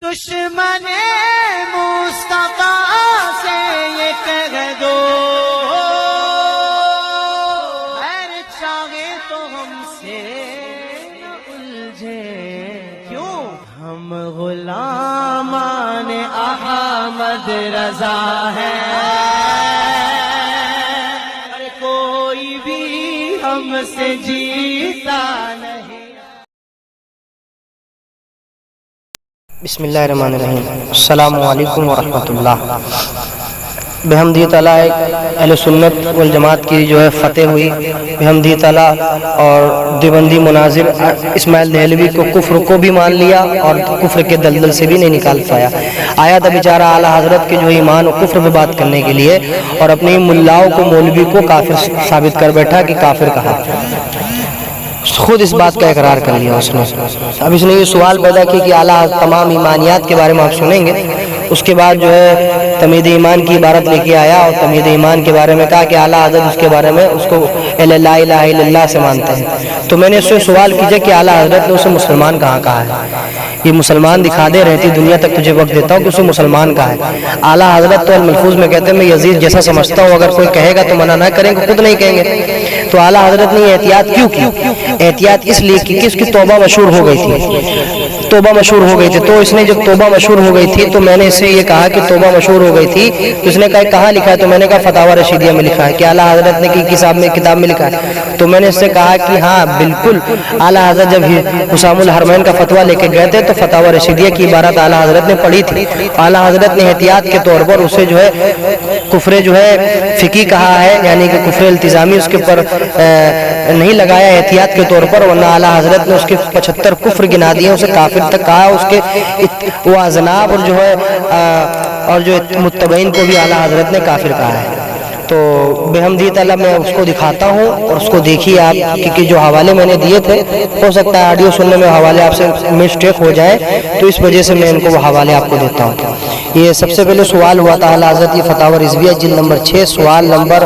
دشمن مصطفیٰ سے یہ کہہ دو خیر چاہے تو ہم سے نہ الجھے، کیوں ہم غلامان احمد رضا ہیں، کوئی بھی ہم سے جیتا نہیں۔ بسم اللہ الرحمن الرحیم۔ السلام علیکم ورحمۃ اللہ۔ بحمدی تعالیٰ اہل سنت والجماعت کی جو ہے فتح ہوئی، بحمدی تعالیٰ، اور دیوبندی مناظر اسماعیل دہلوی کو کفر کو بھی مان لیا اور کفر کے دلدل سے بھی نہیں نکال پایا۔ آیا تھا بیچارہ اعلیٰ حضرت کے جو ایمان و کفر پہ بات کرنے کے لیے، اور اپنی ملاؤں کو مولوی کو کافر ثابت کر بیٹھا کہ کافر کہا، خود اس بات کا اقرار کر لیا اس نے۔ اب اس نے یہ سوال پیدا کیا کہ اعلیٰ تمام ایمانیات کے بارے میں آپ سنیں گے، اس کے بعد جو ہے تمہید ایمان کی عبارت لے کے آیا اور تمہید ایمان کے بارے میں کہا کہ اعلیٰ حضرت اس کے بارے میں اس کو لا الہ الا اللہ سے مانتے ہیں۔ تو میں نے اس سے سوال کیا کہ اعلیٰ حضرت نے اسے مسلمان کہا ہے؟ یہ مسلمان دکھا دے، رہتی دنیا تک تجھے وقت دیتا ہوں کہ اسے مسلمان کہا ہے۔ اعلیٰ حضرت تو الملفوظ میں کہتے ہیں میں یزید جیسا سمجھتا ہوں، اگر کوئی کہے گا تو منع نہ کریں گے، خود نہیں کہیں گے۔ تو اعلیٰ حضرت نے یہ احتیاط کیوں کی؟ احتیاط اس لیے کہ اس کی توبہ مشہور ہو گئی تھی، توبہ مشہور ہو گئی تھی۔ تو اس نے جب توبہ مشہور ہو گئی تھی تو میں نے اس سے یہ کہا کہ توبہ مشہور ہو گئی تھی، تو اس نے کہا کہاں لکھا ہے؟ تو میں نے کہا فتاوی رشیدیہ میں لکھا ہے کہ اعلیٰ حضرت نے کی کتاب میں لکھا ہے۔ تو میں نے اس سے کہا کہ ہاں بالکل، اعلیٰ حضرت جب حسام الحرمین کا فتویٰ لے کے گئے تھے تو فتاوی رشیدیہ کی عبارت اعلیٰ حضرت نے پڑھی تھی۔ اعلیٰ حضرت نے احتیاط کے طور پر اسے جو ہے کفر جو ہے فقہی کہا ہے، یعنی کہ کفر التزامی اس کے اوپر نہیں لگایا احتیاط کے طور پر، ورنہ اعلیٰ حضرت نے اس کے 75 کفر گنا دیے، اسے کافر تک کہا، اس کے وہ اذناب اور جو ہے اور جو متبعین کو بھی اعلیٰ حضرت نے کافر کہا ہے۔ تو بحمدی تعالیٰ میں اس کو دکھاتا ہوں اور اس کو دیکھیے آپ، کیونکہ جو حوالے میں نے دیے تھے ہو سکتا ہے آڈیو سننے میں حوالے آپ سے مسٹیک ہو جائے، تو اس وجہ سے میں ان کو وہ حوالے آپ کو دیتا ہوں۔ یہ سب سے پہلے سوال ہوا تھا اعلیٰ حضرت یہ فتاوی رضویہ جلد نمبر 6 سوال نمبر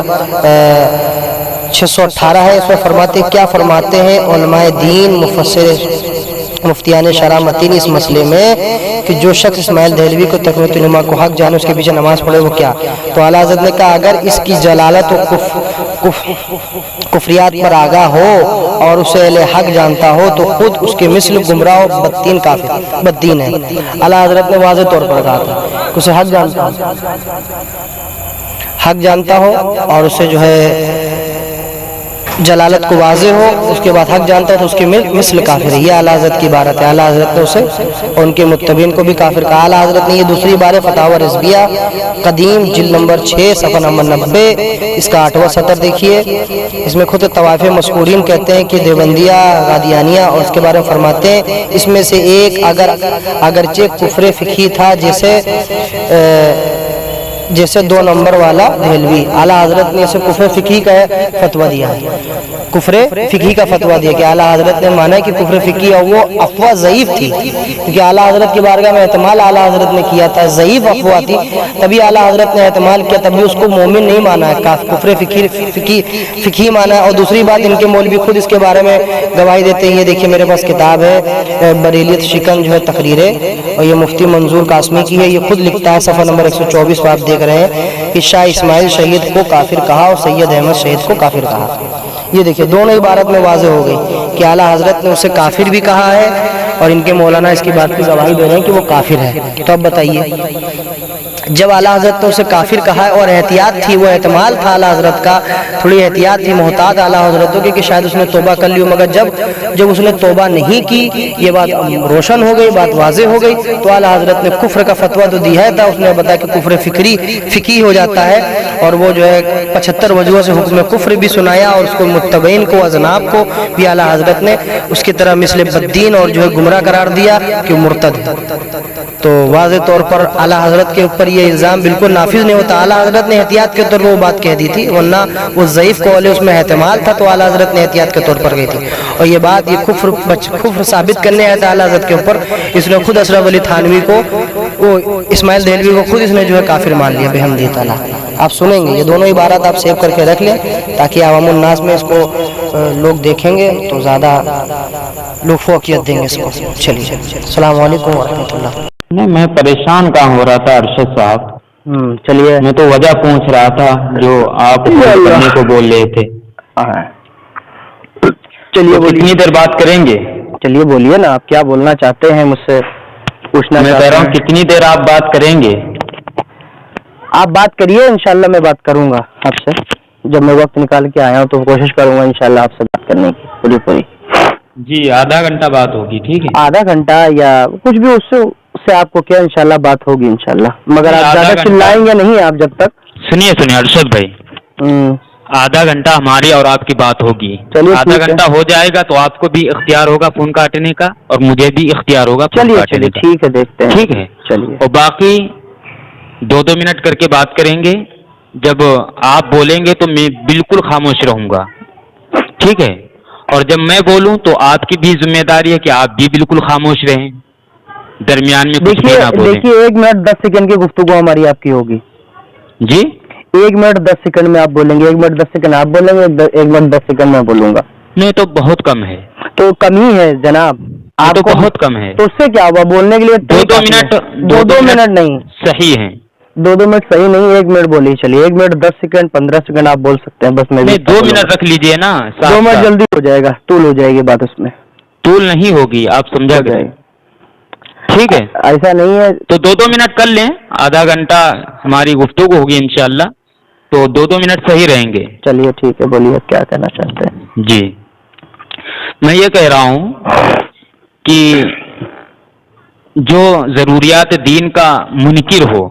618 ہے۔ اس میں فرماتے کیا فرماتے ہیں علماء دین مفسر مفتیان شرع متین اس مسئلے میں کہ جو شخص اسماعیل دہلوی کو تقویت نما کو حق جانے اس کے پیچھے نماز پڑھے وہ کیا؟ تو اعلیٰ حضرت نے کہا اگر اس کی جلالت و کفریات پر آگاہ ہو اور اسے اہل حق جانتا ہو تو خود اس کے مثل گمراہ و بددین کافر بددین ہے۔ اعلیٰ حضرت نے واضح طور پر کہا تھا اسے حق جانتا ہو اور اسے جو ہے جلالت کو واضح ہو، اس کے بعد حق جانتا ہے تو اس کے مثل کافر ہے۔ یہ اعلیٰ حضرت کی عبارت ہے۔ اعلیٰ حضرت نے اسے اور ان کے متبعین کو بھی کافر کہا۔ اعلیٰ حضرت نے یہ دوسری بار فتاوی رضویہ قدیم جلد نمبر 6 صفحہ نمبر 90 اس کا 8واں سطر دیکھیے، اس میں خود طوائف مذکورین کہتے ہیں کہ دیوبندیہ قادیانیہ، اور اس کے بارے میں فرماتے ہیں اس میں سے ایک اگرچہ کفر فقہی تھا جیسے 2 نمبر والا دہلوی، اعلیٰ حضرت نے اسے کفر فقہی کا فتویٰ دیا، کفر فقہی کا فتویٰ دیا کہ اعلیٰ حضرت نے مانا کہ کفر فقہی اور وہ افواہ ضعیف تھی، کیونکہ اعلیٰ حضرت کی بارگاہ میں احتمال اعلیٰ حضرت نے کیا تھا، ضعیف افواہ تھی، تبھی اعلیٰ حضرت نے احتمال کیا، تبھی اس کو مومن نہیں مانا ہے، کفر فقہی مانا ہے۔ اور دوسری بات ان کے مولوی خود اس کے بارے میں گواہی دیتے ہیں، یہ دیکھیے میرے پاس کتاب ہے بریلیت شکن جو ہے تقریریں، اور یہ مفتی منظور قاسمی کی ہے، یہ خود لکھتا ہے صفحہ نمبر 124 پر آپ دیکھ رہے ہیں کہ شاہ اسماعیل شہید کو کافر کہا اور سید احمد شہید کو کافر کہا۔ یہ دیکھیں دونوں عبارت میں واضح ہو گئی کہ اعلیٰ حضرت نے اسے کافر بھی کہا ہے اور ان کے مولانا اس کی بات کی گواہی دے رہے ہیں کہ وہ کافر ہے۔ تو اب بتائیے جب اعلیٰ حضرت نے اسے کافر کہا ہے اور احتیاط تھی، وہ احتمال تھا اعلیٰ حضرت کا، تھوڑی احتیاط تھی محتاط اعلیٰ حضرت کی کہ شاید اس نے توبہ کر لی ہو، مگر جب اس نے توبہ نہیں کی، یہ بات روشن ہو گئی، بات واضح ہو گئی، تو اعلیٰ حضرت نے کفر کا فتویٰ تو دیا تھا، اس نے بتایا کہ کفر فقہی ہو جاتا ہے، اور وہ جو ہے 75 وجوہ سے حکم کفر بھی سنایا، اور اس کو متبعین کو اذناب کو بھی اعلیٰ حضرت نے اس کی طرح مثل بددین اور جو ہے گمراہ قرار دیا کہ مرتد ہے۔ تو واضح طور پر اعلیٰ حضرت کے اوپر یہ الزام بالکل نافذ نہیں ہوتا۔ اعلیٰ حضرت نے احتیاط کے طور پر وہ بات کہہ دی تھی، ورنہ وہ ضعیف قول ہے، اس میں احتمال تھا، تو اعلیٰ حضرت نے احتیاط کے طور پر کہی تھی۔ اور یہ بات یہ کفر ثابت کرنے آیا تھا اعلیٰ حضرت کے اوپر، اس نے خود اشرف علی تھانوی کو، وہ اسماعیل دہلوی کو خود اس نے جو ہے کافر مان لیا بحمدی تعالیٰ۔ آپ سنیں گے یہ دونوں عبارات آپ سیو کر کے رکھ لیں تاکہ عوام الناس میں اس کو لوگ دیکھیں گے تو زیادہ لوگ فوقیت دیں گے اس کو۔ چلیے السلام علیکم ورحمۃ اللہ۔ نہیں میں پریشان کہاں ہو رہا تھا ارشد صاحب، چلیے میں تو وجہ پوچھ رہا تھا جو آپ کرنے کو بول رہے تھے. چلیے کتنی دیر بات کریں گے؟ چلیے بولیے نا، آپ کیا بولنا چاہتے ہیں مجھ سے پوچھنا میں کہہ رہا ہوں کتنی دیر آپ بات کریں گے؟ آپ بات کریے، انشاءاللہ میں بات کروں گا آپ سے. جب میں وقت نکال کے آیا ہوں تو کوشش کروں گا انشاءاللہ آپ سے بات کرنے کی پوری. جی آدھا گھنٹہ بات ہوگی، ٹھیک ہے؟ آدھا گھنٹہ یا کچھ بھی، اس سے آپ کو کیا انشاءاللہ بات ہوگی انشاءاللہ، مگر آپ زیادہ چلائیں گے نہیں آپ جب تک. سنیے ارشد بھائی، آدھا گھنٹہ ہماری اور آپ کی بات ہوگی. آدھا گھنٹہ ہو جائے گا تو آپ کو بھی اختیار ہوگا فون کاٹنے کا اور مجھے بھی اختیار ہوگا فون کاٹنے کا. ٹھیک ہے، دیکھتے ہیں. ٹھیک ہے، چلیے. اور باقی 2 منٹ کر کے بات کریں گے. جب آپ بولیں گے تو میں بالکل خاموش رہوں گا، ٹھیک ہے؟ اور جب میں بولوں تو آپ کی بھی ذمہ داری ہے کہ آپ بھی بالکل خاموش رہیں، درمیان میں کچھ بھی نہ بولیں. دیکھیے 1 منٹ 10 سیکنڈ کی گفتگو ہماری آپ کی ہوگی. جی 1 منٹ 10 سیکنڈ میں آپ بولیں گے، 1 منٹ 10 سیکنڈ آپ بولیں گے، 1 منٹ 10 سیکنڈ میں بولوں گا. نہیں تو بہت کم ہے. تو کم ہی ہے جناب، آپ تو کو بہت کم ہے. تو اس سے کیا ہوا بولنے کے لیے؟ 2 منٹ 2 منٹ نہیں صحیح ہیں. 2 منٹ صحیح نہیں، 1 منٹ بولیے. چلیے 1 منٹ 10 سیکنڈ 15 سیکنڈ آپ بول سکتے ہیں، بس میں بھی 2 منٹ رکھ لیجئے نا. 2 منٹ جلدی ہو جائے گا، طول ہو جائے گی بات، اس میں طول نہیں ہوگی، آپ سمجھا گئے. ٹھیک ہے، ایسا نہیں ہے. تو 2 منٹ کر لیں، آدھا گھنٹہ ہماری گفتگو ہوگی انشاءاللہ، تو 2 منٹ صحیح رہیں گے. چلیے ٹھیک ہے، بولیے کیا کہنا چاہتے ہیں. جی میں یہ کہہ رہا ہوں کہ جو ضروریات دین کا منکر ہو،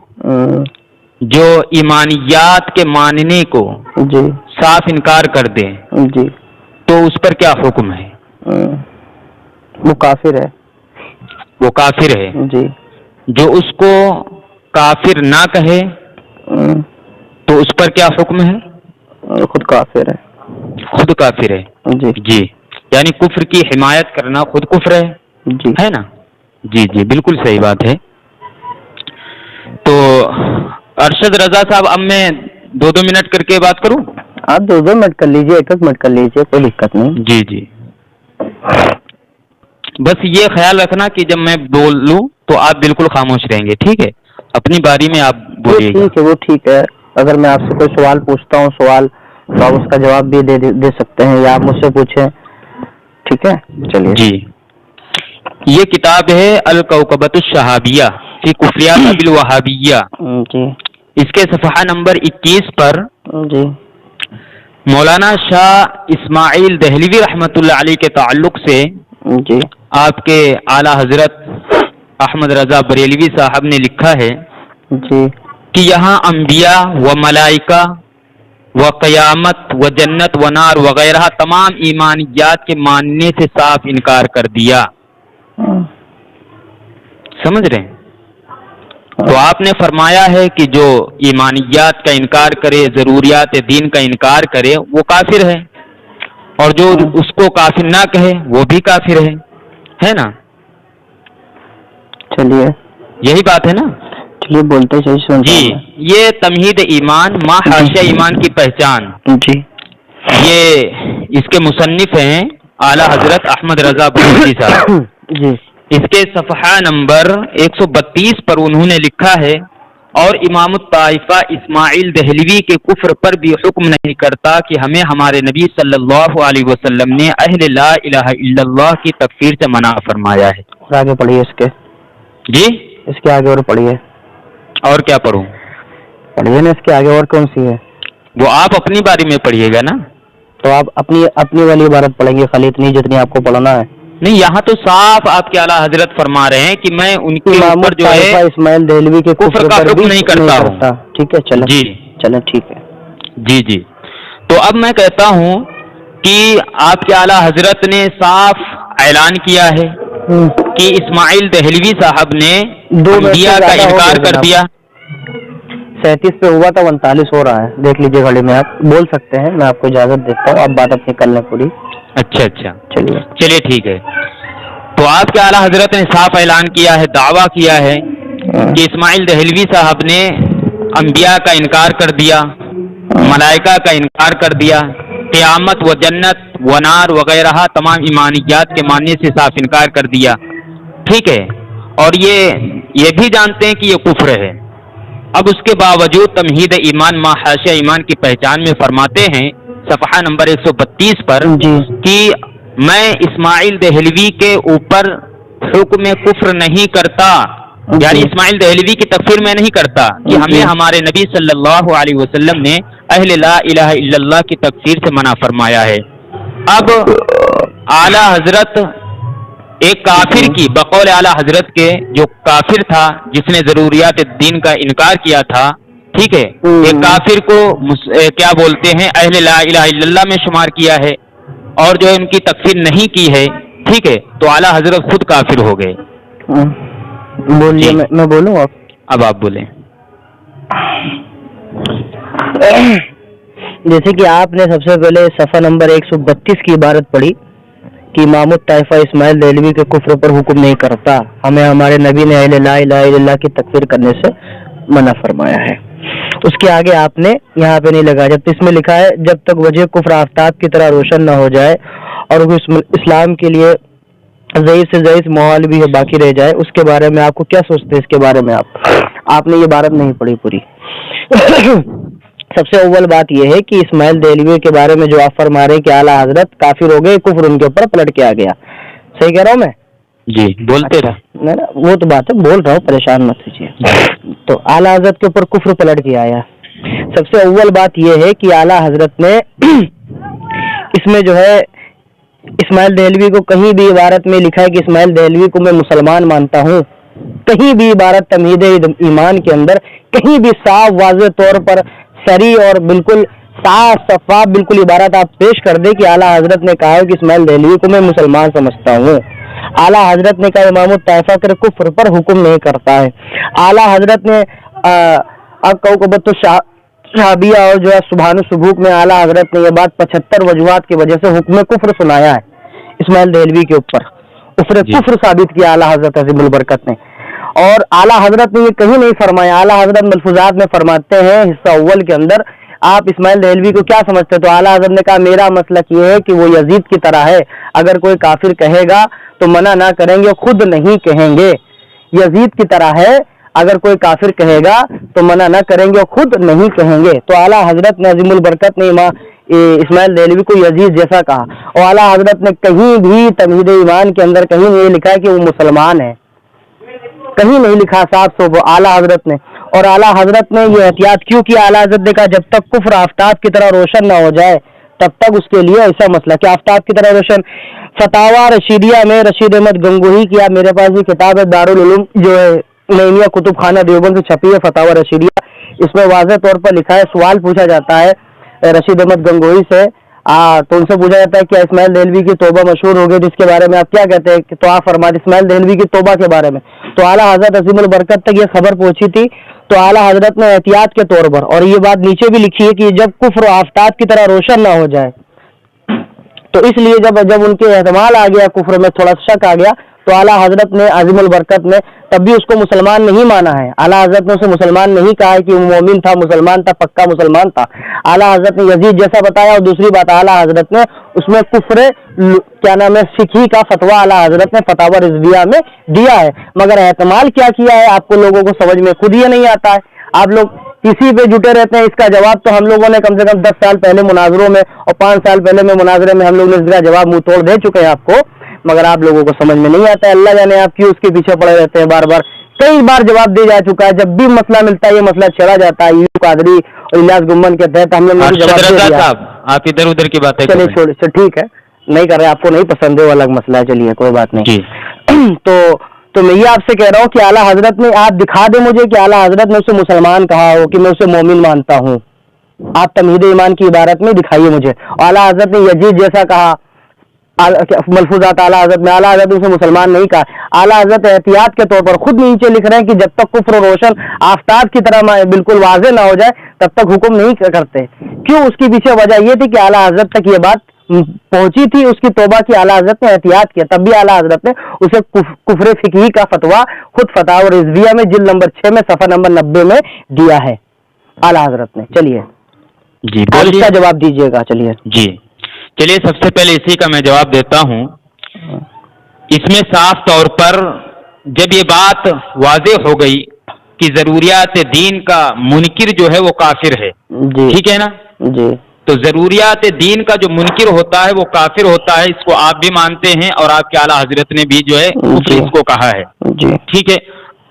جو ایمانیات کے ماننے کو جی صاف انکار کر دے، جی تو اس پر کیا حکم ہے؟ وہ کافر ہے. وہ کافر ہے. جی. جو اس کو کافر نہ کہے تو اس پر کیا حکم ہے؟ خود کافر ہے. خود کافر ہے. جی جی، یعنی کفر کی حمایت کرنا خود کفر ہے. جی ہے نا؟ جی جی بالکل صحیح بات ہے. تو ارشد رضا صاحب اب میں 2 منٹ کر کے بات کروں؟ آپ 2 منٹ کر لیجیے، 1 منٹ کر لیجیے، کوئی دقت نہیں. جی جی، بس یہ خیال رکھنا کہ جب میں بولوں تو آپ بالکل خاموش رہیں گے، ٹھیک ہے؟ اپنی باری میں آپ بولیے گا. ٹھیک ہے، وہ ٹھیک ہے. اگر میں آپ سے کوئی سوال پوچھتا ہوں تو آپ اس کا جواب بھی دے سکتے ہیں، یا آپ مجھ سے پوچھیں. ٹھیک ہے، چلیے. جی یہ کتاب ہے الکوکبۃ الشہابیہ فی کفریات ابی الوہابیہ. جی. اس کے صفحہ نمبر 21 پر جی مولانا شاہ اسماعیل دہلوی رحمۃ اللہ علیہ کے تعلق سے جی آپ کے اعلی حضرت احمد رضا بریلوی صاحب نے لکھا ہے جی کہ یہاں انبیاء و ملائکہ و قیامت و جنت و نار وغیرہ تمام ایمانیات کے ماننے سے صاف انکار کر دیا. سمجھ رہے ہیں؟ تو آپ نے فرمایا ہے کہ جو ایمانیات کا انکار کرے، ضروریات دین کا انکار کرے، وہ کافر ہے، اور جو اس کو کافر نہ کہے وہ بھی کافر ہے نا؟ چلیے یہی بات ہے نا؟ چلیے بولتے جی یہ تمہید ایمان ما حاشیہ ایمان کی پہچان. جی یہ اس کے مصنف ہیں اعلی حضرت احمد رضا بریلوی صاحب. جی اس کے صفحہ نمبر 132 پر انہوں نے لکھا ہے، اور امام الطائفہ اسماعیل دہلوی کے کفر پر بھی حکم نہیں کرتا کہ ہمیں ہمارے نبی صلی اللہ علیہ وسلم نے اہل لا الہ الا اللہ کی تکفیر سے منع فرمایا ہے. اور آگے پڑھیے اس کے. جی اس کے آگے اور پڑھیے. اور کیا پڑھوں؟ پڑھیے نا، اس کے آگے اور کون سی ہے؟ وہ آپ اپنی باری میں پڑھیے گا نا. تو آپ اپنی والی عبارت پڑھیں گے، خالی اتنی جتنی آپ کو پڑھنا ہے. نہیں، یہاں تو صاف آپ کے اعلیٰ حضرت فرما رہے ہیں کہ میں ان کے اوپر جو ہے اسماعیل دہلوی کے کفر کا حکم نہیں کرتا ہوں. ٹھیک ہے، چلیں. جی چلیں ٹھیک ہے. جی جی. تو اب میں کہتا ہوں کہ آپ کے اعلیٰ حضرت نے صاف اعلان کیا ہے کہ اسماعیل دہلوی صاحب نے انبیاء کا انکار کر دیا. 37 پہ ہوا تھا، 39 ہو رہا ہے، دیکھ لیجیے گھڑی میں. آپ بول سکتے ہیں، میں آپ کو اجازت دیتا ہوں، آپ بات اپنی کر لیں پوری. اچھا چلیے ٹھیک ہے. تو آپ کے اعلیٰ حضرت نے صاف اعلان کیا ہے، دعویٰ کیا ہے کہ اسماعیل دہلوی صاحب نے انبیاء کا انکار کر دیا، ملائکہ کا انکار کر دیا، قیامت و جنت و نار وغیرہ تمام ایمانیات کے ماننے سے صاف انکار کر دیا. ٹھیک ہے. اور یہ بھی جانتے ہیں کہ یہ کفر ہے، اب اس کے باوجود تمہید ایمان ما حاشیہ ایمان کی پہچان میں فرماتے ہیں صفحہ نمبر 132 پر کہ میں اسماعیل دہلوی کے اوپر حکم کفر نہیں کرتا، یعنی اسماعیل دہلوی کی تکفیر میں نہیں کرتا کہ ہمیں ہمارے نبی صلی اللہ علیہ وسلم نے اہل لا الہ الا اللہ کی تکفیر سے منع فرمایا ہے۔ اب اعلی حضرت ایک کافر کی بقول اعلی حضرت کے جو کافر تھا جس نے ضروریات دین کا انکار کیا تھا، ٹھیک ہے، ایک کافر کو کیا بولتے ہیں اہل لا الہ الا اللہ میں شمار کیا ہے اور جو ان کی تکفیر نہیں کی ہے، ٹھیک ہے، تو اعلی حضرت خود کافر ہو گئے۔ بولیے، میں بولوں اب آپ بولیں۔ جیسے کہ آپ نے سب سے پہلے صفحہ نمبر 132 کی عبارت پڑھی کہ امام الطائفہ اسماعیل دہلوی کے کفر پر حکم نہیں کرتا، ہمیں ہمارے نبی نے اہل لا الہ الا اللہ کی تکفیر کرنے سے منع فرمایا ہے۔ اس کے آگے آپ نے یہاں پہ نہیں لگا، جب اس میں لکھا ہے جب تک وجہ کفر آفتاب کی طرح روشن نہ ہو جائے اور اسلام کے لیے ضعیف سے ضعیف ماحول بھی باقی رہ جائے، اس کے بارے میں آپ کو کیا سوچتے ہیں؟ اس کے بارے میں آپ نے یہ عبارت نہیں پڑھی پوری۔ سب سے اول بات یہ ہے کہ اسماعیل دہلوی کے بارے میں جو آپ فرما رہے ہیں کہ اعلیٰ حضرت کافر ہو گئے، کفر ان کے اوپر پلٹ کے آ گیا، صحیح کہہ رہا ہوں میں؟ جی بولتے رہے، وہ تو بات ہے، بول رہا ہوں، پریشان مت ہوئیے۔ تو اعلیٰ حضرت کے اوپر کفر پلٹ کے آیا۔ سب سے اول بات یہ ہے کہ اعلیٰ حضرت نے اس میں جو ہے اسماعیل دہلوی کو کہیں بھی عبارت میں لکھا ہے کہ اسماعیل دہلوی کو میں مسلمان مانتا ہوں، کہیں بھی عبارت تمہید ایمان کے اندر کہیں بھی صاف واضح طور پر صریح اور بالکل صاف شفاف بالکل عبارت آپ پیش کر دیں کہ اعلیٰ حضرت نے کہا ہے کہ اسماعیل دہلوی کو میں مسلمان سمجھتا ہوں۔ اعلیٰ حضرت نے کہا امام الطائفہ کے کفر پر حکم نہیں کرتا ہے۔ اعلیٰ حضرت نے کوکبۃ شہابیہ اور جو ہے سبحان السبوک میں اعلیٰ حضرت نے یہ بات 75 وجوہات کی وجہ سے حکم کفر سنایا ہے اسماعیل دہلوی کے اوپر، کفر ثابت کیا اعلیٰ حضرت عظیم البرکت نے۔ اور اعلیٰ حضرت نے یہ کہیں نہیں فرمایا، اعلیٰ حضرت ملفوظات میں فرماتے ہیں حصہ اول کے اندر آپ اسماعیل دہلوی کو کیا سمجھتے؟ تو اعلیٰ حضرت نے کہا میرا مسلک یہ ہے کہ وہ یزید کی طرح ہے، اگر کوئی کافر کہے گا تو منع نہ کریں گے، خود نہیں کہیں گے، یزید کی طرح ہے، اگر کوئی کافر کہے گا تو منع نہ کریں گے اور خود نہیں کہیں گے۔ تو اعلیٰ حضرت نے عظیم البرکت نے اسماعیل دہلوی کو یزید جیسا کہا، اور اعلیٰ حضرت نے کہیں بھی تمہید ایمان کے اندر کہیں نہیں لکھا ہے کہ وہ مسلمان ہے، کہیں نہیں لکھا صاف وہ اعلیٰ حضرت نے۔ اور اعلیٰ حضرت نے یہ احتیاط کیوں کی؟ اعلیٰ حضرت نے کہا جب تک کفر آفتاب کی طرح روشن نہ ہو جائے تب تک اس کے لیے ایسا مسئلہ کہ آفتاب کی طرح روشن۔ فتاوی رشیدیہ میں رشید احمد گنگوہی کی، میرے پاس یہ کتاب ہے دارالعلوم جو ہے نعیمیہ کتب خانہ دیوبند سے چھپی ہے، فتاوی رشیدیہ، اس میں واضح طور پر لکھا ہے، سوال پوچھا جاتا ہے رشید احمد گنگوہی سے، تو ان سے پوچھا جاتا ہے کیا اسماعیل دہلوی کی توبہ مشہور ہو گئی، جس کے بارے میں آپ کیا کہتے ہیں؟ تو آپ فرماتے اسماعیل دہلوی کی توبہ کے بارے میں تو اعلیٰ حضرت عظیم البرکت تک یہ خبر پہنچی تھی، تو اعلیٰ حضرت نے احتیاط کے طور پر، اور یہ بات نیچے بھی لکھی ہے کہ جب کفر آفتاب کی طرح روشن نہ ہو جائے، تو اس لیے جب ان کے احتمال آ گیا کفر میں تھوڑا شک آ گیا، تو اعلیٰ حضرت نے عظیم البرکت نے تب بھی اس کو مسلمان نہیں مانا ہے، اعلیٰ حضرت نے اسے مسلمان نہیں کہا ہے کہ وہ مومن تھا، مسلمان تھا، پکا مسلمان تھا۔ اعلیٰ حضرت نے یزید جیسا بتایا، اور دوسری بات اعلیٰ حضرت نے اس میں کفر کیا نام ہے فقہی کا فتویٰ اعلیٰ حضرت نے فتاوی رضویہ میں دیا ہے، مگر احتمال کیا کیا ہے آپ کو لوگوں کو سمجھ میں خود یہ نہیں آتا ہے، آپ لوگ اسی پہ جٹے رہتے ہیں۔ اس کا جواب تو ہم لوگوں نے کم سے کم 10 سال پہلے مناظروں میں اور 5 سال پہلے میں مناظرے میں ہم لوگ نے اس کا جواب منہ توڑ دے چکے ہیں آپ کو، مگر آپ لوگوں کو سمجھ میں نہیں آتا ہے۔ اللہ جانے آپ کیوں اس کے پیچھے پڑے رہتے ہیں، بار بار کئی بار جواب دے جا چکا ہے، جب بھی مسئلہ ملتا ہے یہ مسئلہ چھڑا جاتا ہے، یو قادری اور الیاس گمن کے تحت ہم لوگ نے جواب دے دیا۔ آپ ادھر ادھر کی باتیں چلیے چھوڑ، ٹھیک ہے، نہیں کر رہے، آپ کو نہیں پسند ہے وہ الگ مسئلہ ہے، چلیے کوئی بات نہیں۔ تو میں یہ آپ سے کہہ رہا ہوں کہ اعلیٰ حضرت نے، آپ دکھا دیں مجھے کہ اعلیٰ حضرت نے اسے مسلمان کہا ہو کہ میں اسے مومن مانتا ہوں، آپ تمہید ایمان کی عبارت میں دکھائیے مجھے۔ اعلیٰ حضرت نے یزید جیسا کہا، ملفوظات اعلیٰ حضرت میں اعلیٰ حضرت نے اسے مسلمان نہیں کہا۔ اعلیٰ حضرت احتیاط کے طور پر خود نیچے لکھ رہے ہیں کہ جب تک کفر روشن آفتاب کی طرح بالکل واضح نہ ہو جائے تب تک حکم نہیں کرتے۔ کیوں؟ اس کی پیچھے وجہ یہ تھی کہ اعلیٰ حضرت تک یہ بات پہنچی تھی، اس کی توبہ کی اعلیٰ حضرت نے احتیاط کیا، تب بھی اعلیٰ حضرت نے اسے کفر فقہی کا فتویٰ خود فتاوی رضویہ میں جلد نمبر 6 میں صفحہ نمبر 90 میں دیا ہے اعلیٰ حضرت نے۔ چلیے جی آپ اس کا جواب دیجیے گا۔ چلیے سب سے پہلے اسی کا میں جواب دیتا ہوں۔ اس میں صاف طور پر جب یہ بات واضح ہو گئی کہ ضروریات دین کا منکر جو ہے وہ کافر ہے، جی ٹھیک ہے نا، جی تو ضروریات دین کا جو منکر ہوتا ہے وہ کافر ہوتا ہے، اس کو آپ بھی مانتے ہیں اور آپ کے اعلیٰ حضرت نے بھی جو ہے کفر اس کو کہا ہے، جی ٹھیک ہے۔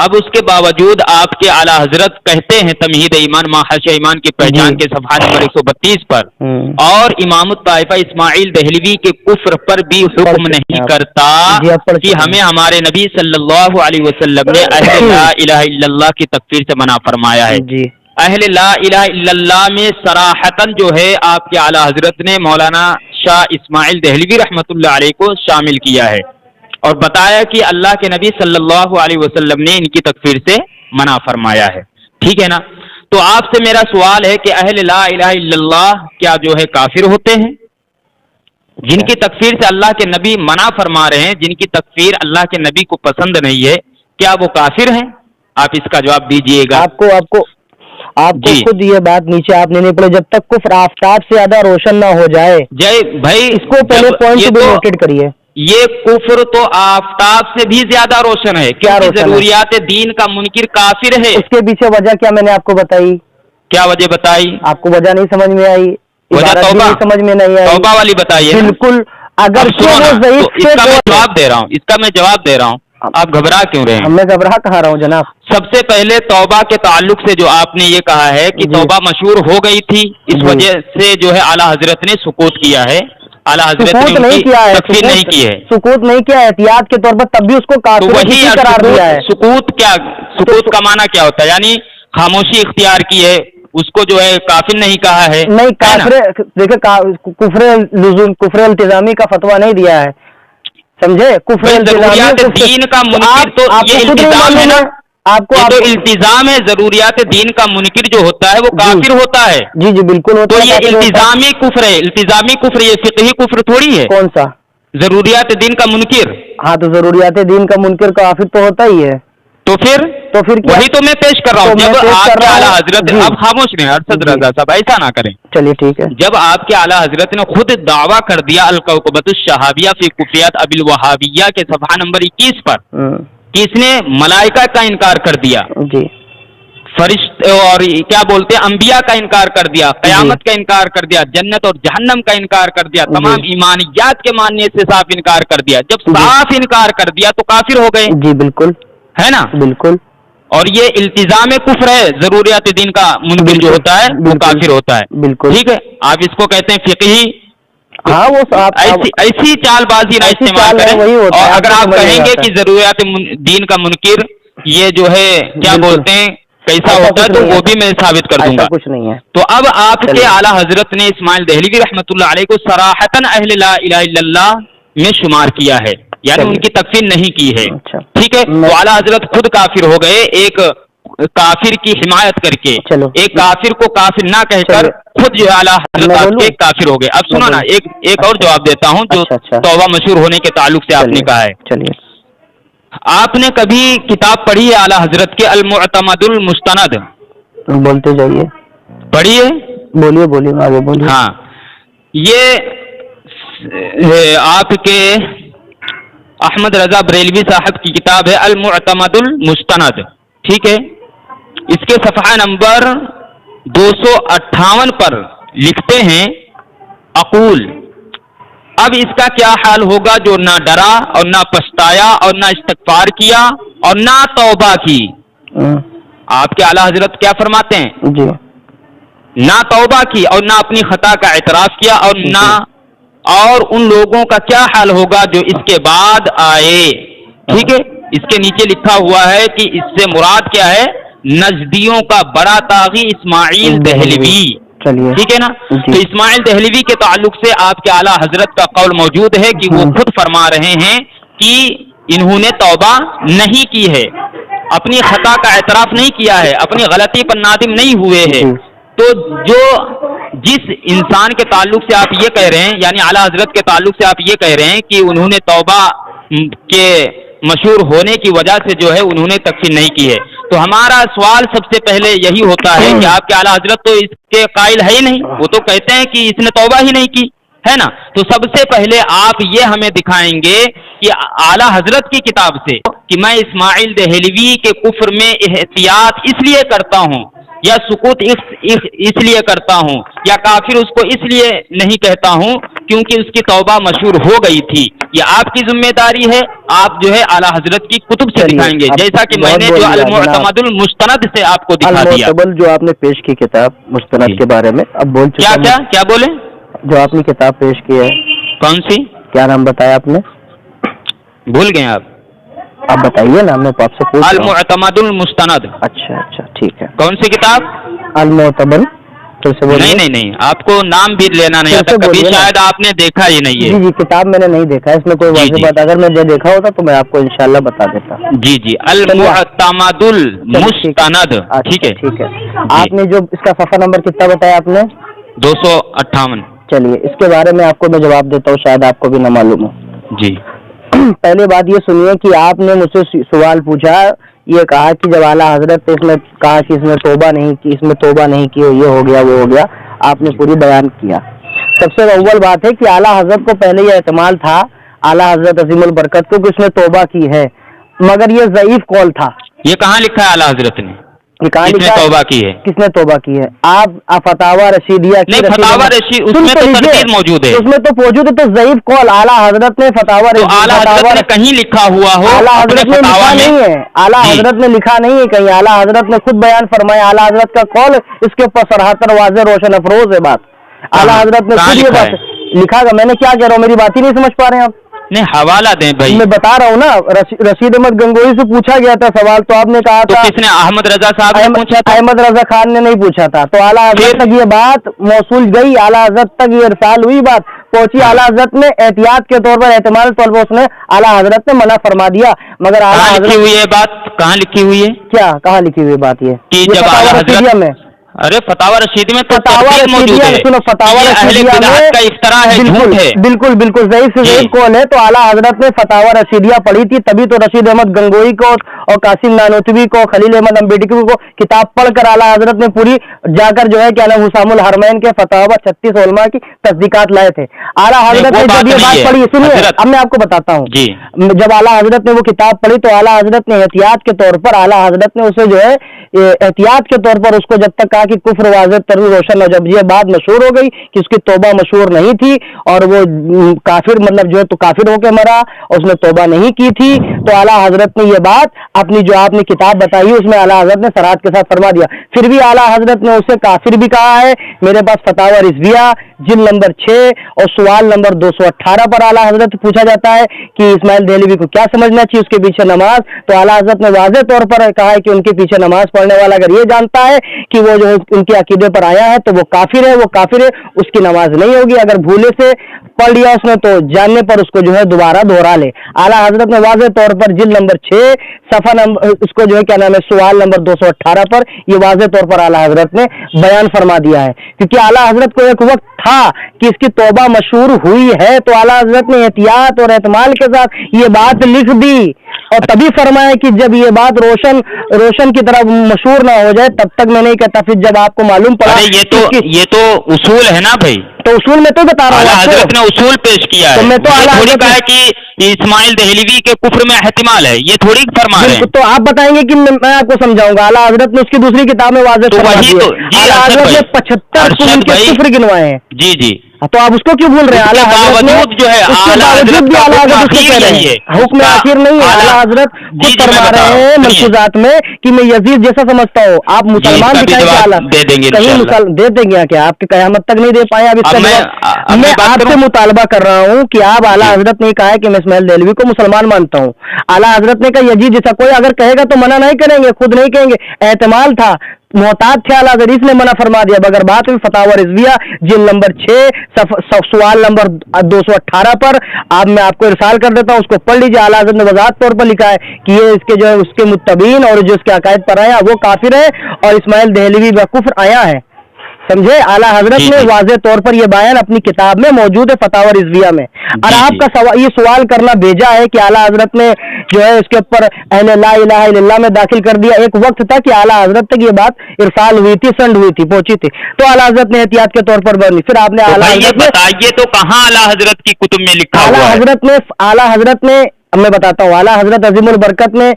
اب اس کے باوجود آپ کے اعلیٰ حضرت کہتے ہیں تمہید ایمان ماحش ایمان کی پہچان کے صفحہ نمبر 132 پر، اور امام الطائفہ اسماعیل دہلوی کے کفر پر بھی حکم نہیں کرتا کہ ہمیں ہمارے نبی صلی اللہ علیہ وسلم نے اہل لا الہ الا اللہ کی تکفیر سے منع فرمایا ہے۔ جی اہل لا الہ الا اللہ میں صراحتاً جو ہے آپ کے اعلیٰ حضرت نے مولانا شاہ اسماعیل دہلوی رحمۃ اللہ علیہ کو شامل کیا ہے اور بتایا کہ اللہ کے نبی صلی اللہ علیہ وسلم نے ان کی تکفیر سے منع فرمایا ہے، ٹھیک ہے نا۔ تو آپ سے میرا سوال ہے کہ اہل لا الہ الا اللہ کیا جو ہے کافر ہوتے ہیں؟ جن کی تکفیر سے اللہ کے نبی منع فرما رہے ہیں، جن کی تکفیر اللہ کے نبی کو پسند نہیں ہے، کیا وہ کافر ہیں؟ آپ اس کا جواب دیجئے گا۔ آپ کو جی خود یہ بات نیچے آپ نے نہیں پڑھی، جب تک کفر آفتاب سے زیادہ روشن نہ ہو جائے، جے بھائی اس کو پہلے پوائنٹ بھی نوٹڈ کریے۔ یہ کفر تو آفتاب سے بھی زیادہ روشن ہے، کیا کیونکہ روشن ہے؟ ضروریات دین کا منکر کافر ہے۔ اس کے پیچھے وجہ کیا میں نے آپ کو بتائی؟ کیا وجہ بتائی؟ آپ کو وجہ نہیں سمجھ میں آئی، وجہ عبارت بھی توبہ، نہیں سمجھ میں نہیں آئی، توبہ والی بتائیے نا۔ بالکل۔ اگر اب سنو نا، تو اس کا میں جواب دے رہا ہوں، اس کا میں جواب دے رہا ہوں، آپ گھبرا کیوں رہے ہیں؟ میں گھبرا کہاں رہا ہوں جناب؟ سب سے پہلے توبہ کے تعلق سے جو آپ نے یہ کہا ہے کہ جی۔ توبہ مشہور ہو گئی تھی، اس جی۔ وجہ سے جو ہے اعلیٰ حضرت نے سکوت کیا ہے، اعلیٰ حضرت سکوت نے نہیں ان کی کیا ہے، تکفیر نہیں کی ہے۔ سکوت نہیں کیا، احتیاط کے طور پر تب بھی اس کو تو کافر وہی قرار دیا ہے۔ سکوت کیا، سکوت کا معنی کیا ہوتا ہے؟ یعنی خاموشی اختیار کی ہے، اس کو جو ہے کافر نہیں کہا ہے۔ نہیں، کافر دیکھیں، کفر التزامی کا فتویٰ نہیں دیا ہے، سمجھے؟ کفر ضروریات دین کا منکر تو یہ التزام ہے نا، آپ کو یہ تو التزام ہے، ضروریات دین کا منکر جو ہوتا ہے وہ کافر ہوتا ہے۔ جی جی بالکل ہوتا تو ہے، یہ کافر ہوتا ہے۔ التزامی کفر ہے، التزامی کفر، یہ فقہی کفر تھوڑی ہے۔ کون سا؟ ضروریات دین کا منکر، ہاں تو ضروریات دین کا منکر کافر تو ہوتا ہی ہے۔ تو پھر کیا؟ وہی تو میں پیش کر رہا ہوں۔ جب آپ کے اعلیٰ حضرت، جی۔ اب خاموش نہیں ارشد رضا صاحب، ایسا نہ کریں۔ چلیے ٹھیک ہے۔ جب آپ کے اعلیٰ حضرت نے خود دعویٰ کر دیا الکوکبۃ الشہابیہ فی کفریات ابی الوہابیہ کے صفحہ نمبر 21 پر کہ اس نے ملائکہ کا انکار کر دیا، جی، فرشتے اور کیا بولتے ہیں انبیاء کا انکار کر دیا، قیامت کا انکار کر دیا، جنت اور جہنم کا انکار کر دیا، تمام ایمانیات کے ماننے سے صاف انکار کر دیا۔ جب صاف انکار کر دیا تو کافر ہو گئے، جی بالکل، ہے نا؟ بالکل۔ اور یہ التزام کفر ہے، ضروریات دین کا منکر جو ہوتا ہے وہ کافر ہوتا ہے، بالکل ٹھیک ہے۔ آپ اس کو کہتے ہیں فقہی، ہاں وہ ایسی چال بازی نہ استعمال کریں۔ اور اگر آپ کہیں گے کہ ضروریات دین کا منکر یہ جو ہے کیا بولتے ہیں کیسا ہوتا ہے تو وہ بھی میں ثابت کر دوں گا۔ کچھ نہیں ہے۔ تو اب آپ کے اعلیٰ حضرت نے اسماعیل دہلوی رحمۃ اللہ علیہ کو صراحتاً اہل لا الہ الا اللہ میں شمار کیا ہے، یعنی ان کی تکفیر نہیں کی ہے، ٹھیک ہے۔ تو اعلیٰ حضرت خود کافر ہو گئے، ایک کافر کی حمایت کر کے، ایک کافر کو کافر نہ کہہ کر خود جو ہے اعلیٰ حضرت آپ کے کافر ہو گئے۔ اب سنو نا، ایک اور جواب دیتا ہوں جو توبہ مشہور ہونے کے تعلق سے آپ نے کہا ہے۔ چلیے، آپ نے کبھی کتاب پڑھی ہے اعلیٰ حضرت کے المعتمد المستند؟ بولتے جائیے، پڑھی ہے؟ بولیے بولیے آگے بولیے۔ ہاں، یہ آپ کے احمد رضا بریلوی صاحب کی کتاب ہے المعتمد المستند، ٹھیک ہے۔ اس کے صفحہ نمبر 258 پر لکھتے ہیں اقول، اب اس کا کیا حال ہوگا جو نہ ڈرا اور نہ پچھتایا اور نہ استغفار کیا اور نہ توبہ کی۔ آپ کے اعلیٰ حضرت کیا فرماتے ہیں؟ جی، نہ توبہ کی اور نہ اپنی خطا کا اعتراف کیا اور ان لوگوں کا کیا حال ہوگا جو اس کے بعد آئے، ٹھیک ہے۔ اس کے نیچے لکھا ہوا ہے کہ اس سے مراد کیا ہے؟ نجدیوں کا بڑا طاغی اسماعیل دہلوی، ٹھیک ہے نا۔ تو اسماعیل دہلوی کے تعلق سے آپ کے اعلیٰ حضرت کا قول موجود ہے کہ وہ خود فرما رہے ہیں کہ انہوں نے توبہ نہیں کی ہے، اپنی خطا کا اعتراف نہیں کیا ہے، اپنی غلطی پر نادم نہیں ہوئے ہیں۔ تو جس انسان کے تعلق سے آپ یہ کہہ رہے ہیں، یعنی اعلیٰ حضرت کے تعلق سے آپ یہ کہہ رہے ہیں کہ انہوں نے توبہ کے مشہور ہونے کی وجہ سے جو ہے انہوں نے تکفیر نہیں کی ہے، تو ہمارا سوال سب سے پہلے یہی ہوتا ہے کہ آپ کے اعلیٰ حضرت تو اس کے قائل ہے ہی نہیں، وہ تو کہتے ہیں کہ اس نے توبہ ہی نہیں کی، ہے نا. تو سب سے پہلے آپ یہ ہمیں دکھائیں گے کہ اعلیٰ حضرت کی کتاب سے کہ میں اسماعیل دہلوی کے کفر میں احتیاط اس لیے کرتا ہوں یا سکوت اس لیے کرتا ہوں یا کافر اس کو اس لیے نہیں کہتا ہوں کیونکہ اس کی توبہ مشہور ہو گئی تھی. یہ آپ کی ذمہ داری ہے. آپ جو ہے اعلیٰ حضرت کی کتب سے دکھائیں گے, جیسا کہ میں نے جو المعتمد المستند سے آپ کو دکھا دیا. جو آپ نے پیش کی کتاب مستند کے بارے میں اب بول چکا. کیا بولے؟ جو آپ نے کتاب پیش کی ہے کون سی؟ کیا نام بتایا آپ نے؟ بھول گئے آپ بتائیے نا, میں آپ سے پوچھ. المعتمد المستند. اچھا ٹھیک ہے. کون سی کتاب؟ المعتمد. نہیں, آپ کو نام بھی لینا نہیں آتا, کبھی شاید آپ نے دیکھا ہی نہیں ہے. جی کتاب میں نے نہیں دیکھا ہے, اس میں کوئی واضح بات اگر میں دیکھا ہوتا تو میں آپ کو انشاءاللہ بتا دیتا. جی المعتمد المستند. ٹھیک ہے. آپ نے جو اس کا صفحہ نمبر کتنا بتایا آپ نے؟ 258. چلیے اس کے بارے میں آپ کو میں جواب دیتا ہوں, شاید آپ کو بھی نہ معلوم ہو. جی پہلے بات یہ سنیے کہ آپ نے مجھ سے سوال پوچھا, یہ کہا کہ جب اعلیٰ حضرت نے اس میں کہا کہ اس میں توبہ نہیں کی, اس میں توبہ نہیں کی, یہ ہو گیا وہ ہو گیا, آپ نے پوری بیان کیا. سب سے اول بات ہے کہ اعلیٰ حضرت کو پہلے یہ احتمال تھا, اعلیٰ حضرت عظیم البرکت کو, کہ اس نے توبہ کی ہے, مگر یہ ضعیف قول تھا. یہ کہاں لکھا ہے اعلیٰ حضرت نے کس نے توبہ کی ہے؟ کس نے توبہ کی ہے؟ آپ فتاوی رشیدیہ کی فتاوی رشید اس میں تو ترتیب موجود ہے, اس میں تو موجود ہے, تو ضعیف قول اعلیٰ حضرت نے فتاوی رشید کہیں لکھا ہوا ہو؟ اعلیٰ حضرت نے لکھا نہیں ہے, اعلیٰ حضرت نے لکھا نہیں ہے کہیں. اعلیٰ حضرت نے خود بیان فرمایا, اعلیٰ حضرت کا قول اس کے اوپر صراحتاً واضح روشن افروز ہے بات. اعلیٰ حضرت نے خود یہ بات لکھا گا. میں نے کیا کہہ رہا ہوں, میری بات ہی نہیں سمجھ پا رہے ہیں آپ؟ نہیں حوالہ دیں بھائی. میں بتا رہا ہوں نا, رشید احمد گنگوئی سے پوچھا گیا تھا سوال, تو آپ نے کہا تھا کس نے؟ احمد رضا صاحب نے پوچھا تھا. احمد رضا خان نے نہیں پوچھا تھا. تو اعلیٰ حضرت تک یہ بات موصول گئی, اعلیٰ حضرت تک یہ ارسال ہوئی, بات پہنچی. اعلیٰ حضرت نے احتیاط کے طور پر, احتمال طور پر اس نے اعلیٰ حضرت نے منع فرما دیا. مگر اعلیٰ حضرت ہوئی ہے بات کہاں لکھی ہوئی ہے؟ کیا کہاں لکھی ہوئی بات یہ کہ جب اعلیٰ حضرت میں فتاوی رشیدی میں تو بالکل ضعیف سے ضعیف قول ہے. تو اعلیٰ حضرت نے فتاوی رشیدیہ پڑھی تھی, تبھی تو رشید احمد گنگوئی کو اور قاسم نانوتوی کو, خلیل احمد امبیڈکر کو کتاب پڑھ کر اعلیٰ حضرت نے پوری جا کر جو ہے کیا نام حسام الحرمین کے فتاوی 36 علماء کی تصدیقات لائے تھے. اعلیٰ حضرت نے جب یہ بات پڑھی, سنیے اب میں آپ کو بتاتا ہوں, جب اعلیٰ حضرت نے وہ کتاب پڑھی تو اعلیٰ حضرت نے احتیاط کے طور پر, اعلیٰ حضرت نے اسے جو ہے احتیاط کے طور پر اس کو جب تک کہا کہ کفر واضح تر روشن ہو, جب یہ بات مشہور ہو گئی کہ اس کی توبہ مشہور نہیں تھی اور وہ کافر مطلب جو ہے تو کافر ہو کے مرا اور اس نے توبہ نہیں کی تھی, تو اعلیٰ حضرت نے یہ بات اپنی جو آپ نے کتاب بتائی اس میں اعلیٰ حضرت نے صراحت کے ساتھ فرما دیا. پھر بھی اعلیٰ حضرت نے اسے کافر بھی کہا ہے. میرے پاس فتاوی رضویہ جلد نمبر 6 اور سوال نمبر 218 پر اعلیٰ حضرت پوچھا جاتا ہے کہ اسماعیل دہلوی کو کیا سمجھنا چاہیے اس کے پیچھے نماز, تو اعلیٰ حضرت نے واضح طور پر کہا ہے کہ ان کے پیچھے نماز پڑھنے والا اگر یہ جانتا ہے کہ وہ جو ہے ان کے عقیدے پر آیا ہے تو وہ کافر ہے, وہ کافر ہے, اس کی نماز نہیں ہوگی. اگر بھولے سے پڑھ لیا اس نے تو جاننے پر اس کو جو ہے دوبارہ دوہرا لے. اعلیٰ حضرت نے واضح طور پر جلد نمبر 6 صفحہ نمبر اس کو جو ہے کیا نام ہے سوال نمبر 218 پر یہ واضح طور پر اعلیٰ حضرت نے بیان فرما دیا ہے, کیونکہ اعلیٰ حضرت کو ایک وقت تھا کہ اس کی توبہ مشہور ہوئی ہے, تو اعلیٰ حضرت نے احتیاط اور احتمال کے ساتھ یہ بات لکھ دی اور تبھی فرمایا کہ جب یہ بات روشن کی طرح مشہور نہ ہو جائے تب تک میں نہیں کہتا. پھر جب آپ کو معلوم پڑا یہ تو اصول ہے نا بھائی, تو اصول میں تو بتا رہا ہوں, حضرت نے اصول پیش کیا ہے. میں تو تھوڑی کہا کہ اسماعیل دہلوی کے کفر میں احتمال ہے, یہ تھوڑی فرما رہے ہیں. تو آپ بتائیں گے کہ میں آپ کو سمجھاؤں گا. اعلیٰ حضرت نے اس کی دوسری کتاب میں واضح فرما دیا. اعلیٰ حضرت نے 75 کے کفر گنوائے ہیں. جی تو آپ اس کو کیوں بھول رہے ہیں؟ اعلیٰ حضرت نے جو ہے حکم آخر نہیں ہے. اعلیٰ حضرت خود فرما رہے ہیں ملفوظات میں کہ میں یزید جیسا سمجھتا ہوں. آپ مسلمان دکھائیں گے کہیں دے دیں گے کیا؟ آپ کی قیامت تک نہیں دے پائے. اب اس کا میں آپ سے مطالبہ کر رہا ہوں کہ آپ اعلیٰ حضرت نے کہا ہے کہ میں اسماعیل دہلوی کو مسلمان مانتا ہوں. اعلیٰ حضرت نے کہا یزید جیسا, کوئی اگر کہے گا تو منع نہیں کریں گے, خود نہیں کہیں گے. احتمال تھا, محتاط تھے اعلیٰ حضرت نے منع فرما دیا. بغیر بات میں فتاوی رضویہ جلد نمبر 6 سوال نمبر 218 پر میں آپ کو ارسال کر دیتا ہوں, اس کو پڑھ لیجیے. اعلیٰ حضرت نے وضاحت طور پر لکھا ہے کہ یہ اس کے جو ہے اس کے متبین اور جو اس کے عقائد پر آیا وہ کافر ہے اور اسماعیل دہلوی کا کفر آیا ہے. سمجھے؟ اعلیٰ حضرت نے واضح طور پر یہ بیان اپنی کتاب میں موجود ہے فتاوی رضویہ میں. اور آپ کا یہ سوال کرنا بھیجا ہے کہ اعلیٰ حضرت نے جو ہے اس کے اوپر اہل لا الہ الا اللہ میں داخل کر دیا. ایک وقت تھا کہ اعلیٰ حضرت تک یہ بات ارسال ہوئی تھی، سینڈ ہوئی تھی، پہنچی تھی، تو اعلیٰ حضرت نے احتیاط کے طور پر بنی. پھر آپ نے بتائیے تو کہاں اعلیٰ حضرت کی کتب میں لکھا ہوا ہے؟ اعلیٰ حضرت نے میں بتاتا ہوں، اعلیٰ حضرت عظیم البرکت نے